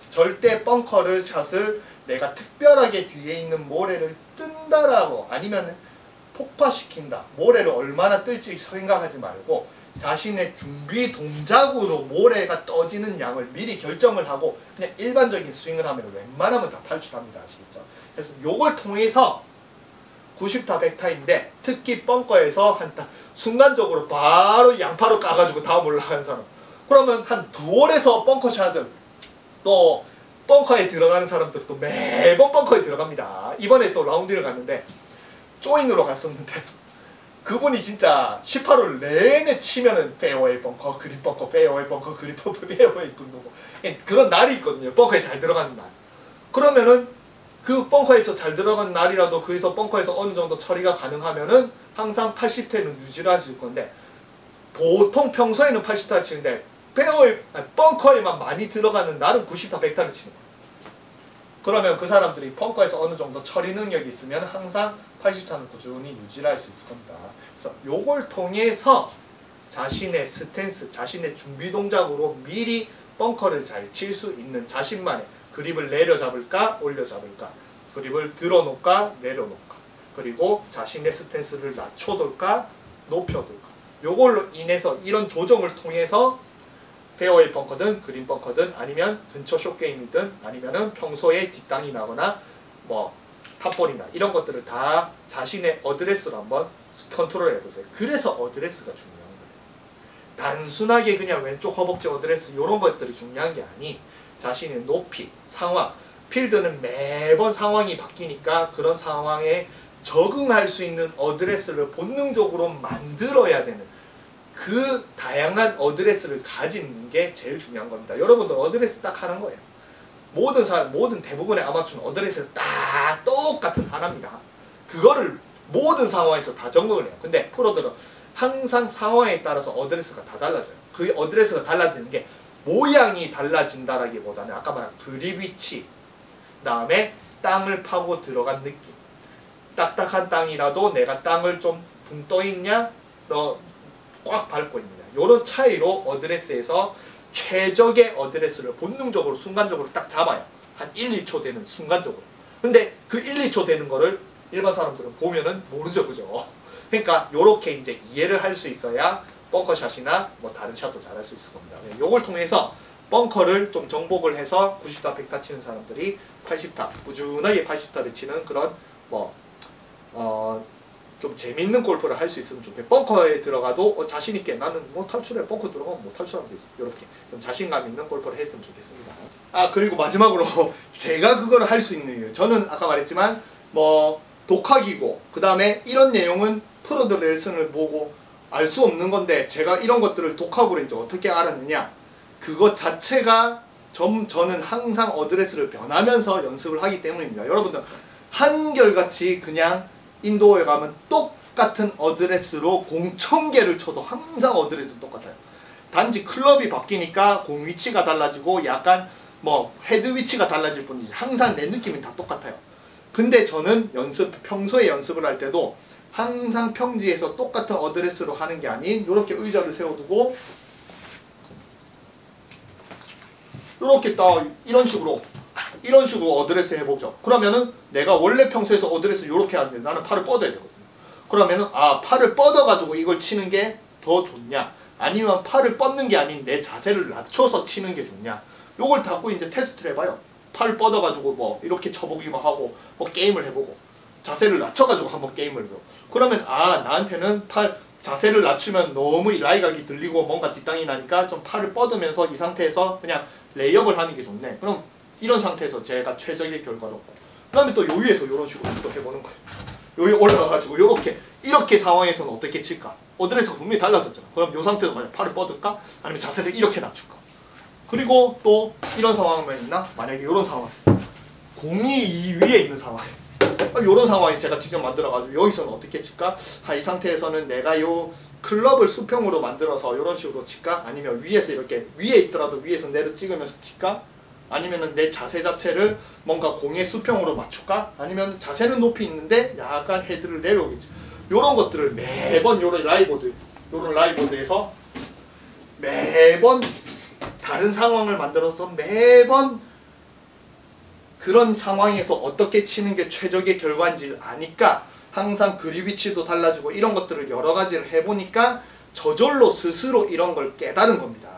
절대 벙커를 샷을 내가 특별하게 뒤에 있는 모래를 뜬다라고 아니면 폭파시킨다, 모래를 얼마나 뜰지 생각하지 말고 자신의 준비 동작으로 모래가 떠지는 양을 미리 결정을 하고 그냥 일반적인 스윙을 하면 웬만하면 다 탈출합니다. 아시겠죠? 그래서 요걸 통해서 90타 100타인데 특히 벙커에서 한타 순간적으로 바로 양파로 까가지고 다음 올라가는 사람, 그러면 한 2홀에서 벙커샷을, 또 벙커에 들어가는 사람들 또 매번 벙커에 들어갑니다. 이번에 또 라운드를 갔는데 조인으로 갔었는데 그분이 진짜 18홀 내내 치면은 페어웨이 벙커, 그린 벙커, 페어웨이 벙커, 그린 벙커, 페어웨이 벙커, 그런 날이 있거든요. 벙커에 잘 들어가는 날. 그러면은 그 벙커에서 잘 들어간 날이라도 거기서 벙커에서 어느 정도 처리가 가능하면은 항상 80타는 유지를 할 수 있을 건데, 보통 평소에는 80타 치는데 벙커에만 많이 들어가는 날은 90타 100타를 치는 거예요. 그러면 그 사람들이 벙커에서 어느 정도 처리 능력이 있으면 항상 80타는 꾸준히 유지를 할 수 있을 겁니다. 그래서 요걸 통해서 자신의 스탠스, 자신의 준비 동작으로 미리 벙커를 잘 칠 수 있는 자신만의 그립을 내려잡을까 올려잡을까, 그립을 들어놓을까 내려놓을까, 그리고 자신의 스탠스를 낮춰둘까 높여둘까, 요걸로 인해서 이런 조정을 통해서 페어웨이 벙커든 그린 벙커든 아니면 근처 숏게임이든 아니면은 평소에 뒷땅이 나거나 뭐 탑볼이나 이런 것들을 다 자신의 어드레스로 한번 컨트롤 해보세요. 그래서 어드레스가 중요한 거예요. 단순하게 그냥 왼쪽 허벅지 어드레스 이런 것들이 중요한 게 아니, 자신의 높이, 상황, 필드는 매번 상황이 바뀌니까 그런 상황에 적응할 수 있는 어드레스를 본능적으로 만들어야 되는 그 다양한 어드레스를 가지는 게 제일 중요한 겁니다. 여러분들 어드레스 딱 하는 거예요. 모든 대부분의 아마추어는 어드레스 딱 똑같은 하나입니다. 그거를 모든 상황에서 다 적응을 해요. 근데 프로들은 항상 상황에 따라서 어드레스가 다 달라져요. 그 어드레스가 달라지는 게 모양이 달라진다라기보다는 아까 말한 그립 위치, 그 다음에 땅을 파고 들어간 느낌. 딱딱한 땅이라도 내가 땅을 좀 붕 떠있냐, 꽉 밟고 있느냐. 요런 차이로 어드레스에서 최적의 어드레스를 본능적으로 순간적으로 딱 잡아요. 한 1, 2초 되는 순간적으로. 근데 그 1, 2초 되는 거를 일반 사람들은 보면은 모르죠, 그죠? 그러니까 요렇게 이제 이해를 할 수 있어야 벙커샷이나 뭐 다른 샷도 잘할 수 있을 겁니다. 요걸 통해서 벙커를 좀 정복을 해서 90타, 100타 치는 사람들이 80타, 꾸준하게 80타를 치는 그런 좀 재밌는 골프를 할 수 있으면 좋겠고, 벙커에 들어가도 자신있게 나는 뭐 탈출해, 벙커 들어가면 뭐 탈출하면 되지. 이렇게 좀 자신감 있는 골프를 했으면 좋겠습니다. 그리고 마지막으로 제가 그거를 할 수 있는 이유. 저는 아까 말했지만 뭐 독학이고, 그 다음에 이런 내용은 프로들 레슨을 보고 알 수 없는 건데, 제가 이런 것들을 독학으로 이제 어떻게 알았느냐, 그것 자체가 저는 항상 어드레스를 변하면서 연습을 하기 때문입니다. 여러분들 한결같이 그냥 인도에 가면 똑같은 어드레스로 공 1000개를 쳐도 항상 어드레스는 똑같아요. 단지 클럽이 바뀌니까 공 위치가 달라지고 약간 뭐 헤드 위치가 달라질 뿐이지 항상 내 느낌이 다 똑같아요. 근데 저는 평소에 연습을 할 때도 항상 평지에서 똑같은 어드레스로 하는 게 아닌, 이렇게 의자를 세워두고 이렇게 딱 이런 식으로 어드레스 해보죠. 그러면은 내가 원래 평소에서 어드레스 이렇게 하는데 나는 팔을 뻗어야 되거든요. 그러면은 팔을 뻗어가지고 이걸 치는 게 더 좋냐, 아니면 팔을 뻗는 게 아닌 내 자세를 낮춰서 치는 게 좋냐, 요걸 자꾸 이제 테스트를 해봐요. 팔을 뻗어가지고 뭐 이렇게 쳐보기만 하고 뭐 게임을 해보고, 자세를 낮춰가지고 한번 게임을 해보고, 그러면 나한테는 자세를 낮추면 너무 라이각이 들리고 뭔가 뒷땅이 나니까 좀 팔을 뻗으면서 이 상태에서 그냥 레이업을 하는 게 좋네. 그럼 이런 상태에서 제가 최적의 결과로, 그 다음에 또 요 위에서 이런 식으로 또 해보는 거예요. 여기 올라가가지고 이렇게 상황에서는 어떻게 칠까? 어드레스가 분명히 달라졌잖아. 그럼 요 상태에서 만약 팔을 뻗을까? 아니면 자세를 이렇게 낮출까? 그리고 또 이런 상황은 있나? 만약에 이런 상황, 공이 이 위에 있는 상황, 이런 상황에 제가 직접 만들어가지고 여기서는 어떻게 칠까? 이 상태에서는 내가 요 클럽을 수평으로 만들어서 이런 식으로 칠까? 아니면 위에서 이렇게, 위에 있더라도 위에서 내려 찍으면서 칠까? 아니면은 내 자세 자체를 뭔가 공의 수평으로 맞출까? 아니면 자세는 높이 있는데 약간 헤드를 내려오겠지. 요런 것들을 매번 요런 라이보드에서 매번 다른 상황을 만들어서 매번 그런 상황에서 어떻게 치는 게 최적의 결과인지를 아니까 항상 그립 위치도 달라지고 이런 것들을 여러 가지를 해보니까 저절로 스스로 이런 걸 깨달은 겁니다.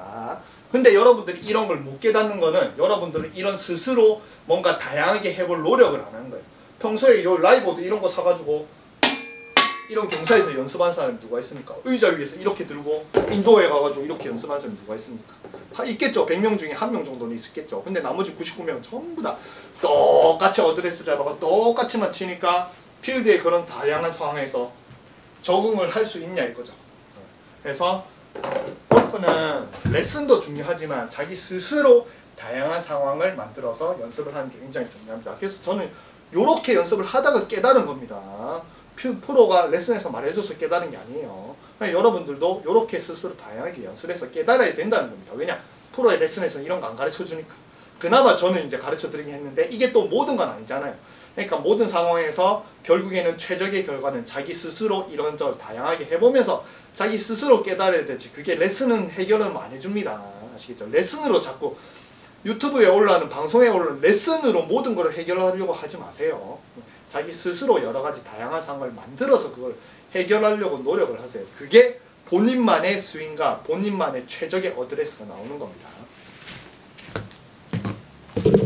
근데 여러분들이 이런 걸 못 깨닫는 거는 여러분들은 이런 스스로 뭔가 다양하게 해볼 노력을 안 하는 거예요. 평소에 요 라이보드 이런 거 사가지고 이런 경사에서 연습하는 사람이 누가 있습니까? 의자 위에서 이렇게 들고 인도에 가가지고 이렇게 연습하는 사람이 누가 있습니까? 있겠죠. 100명 중에 1명 정도는 있겠죠. 근데 나머지 99명은 전부 다 똑같이 어드레스를 잡아서 똑같이만 치니까 필드의 그런 다양한 상황에서 적응을 할 수 있냐 이거죠. 그래서 골프는 레슨도 중요하지만 자기 스스로 다양한 상황을 만들어서 연습을 하는 게 굉장히 중요합니다. 그래서 저는 이렇게 연습을 하다가 깨달은 겁니다. 프로가 레슨에서 말해줘서 깨달은 게 아니에요. 여러분들도 이렇게 스스로 다양하게 연습해서 깨달아야 된다는 겁니다. 왜냐? 프로의 레슨에서는 이런 거 안 가르쳐 주니까. 그나마 저는 이제 가르쳐 드리긴 했는데 이게 또 모든 건 아니잖아요. 그러니까 모든 상황에서 결국에는 최적의 결과는 자기 스스로 이런저런 다양하게 해보면서 자기 스스로 깨달아야 되지. 그게 레슨은 해결은 안 해줍니다. 아시겠죠? 레슨으로 자꾸 유튜브에 올라오는, 방송에 올라오는 레슨으로 모든 걸 해결하려고 하지 마세요. 자기 스스로 여러 가지 다양한 상황을 만들어서 그걸 해결하려고 노력을 하세요. 그게 본인만의 스윙과 본인만의 최적의 어드레스가 나오는 겁니다.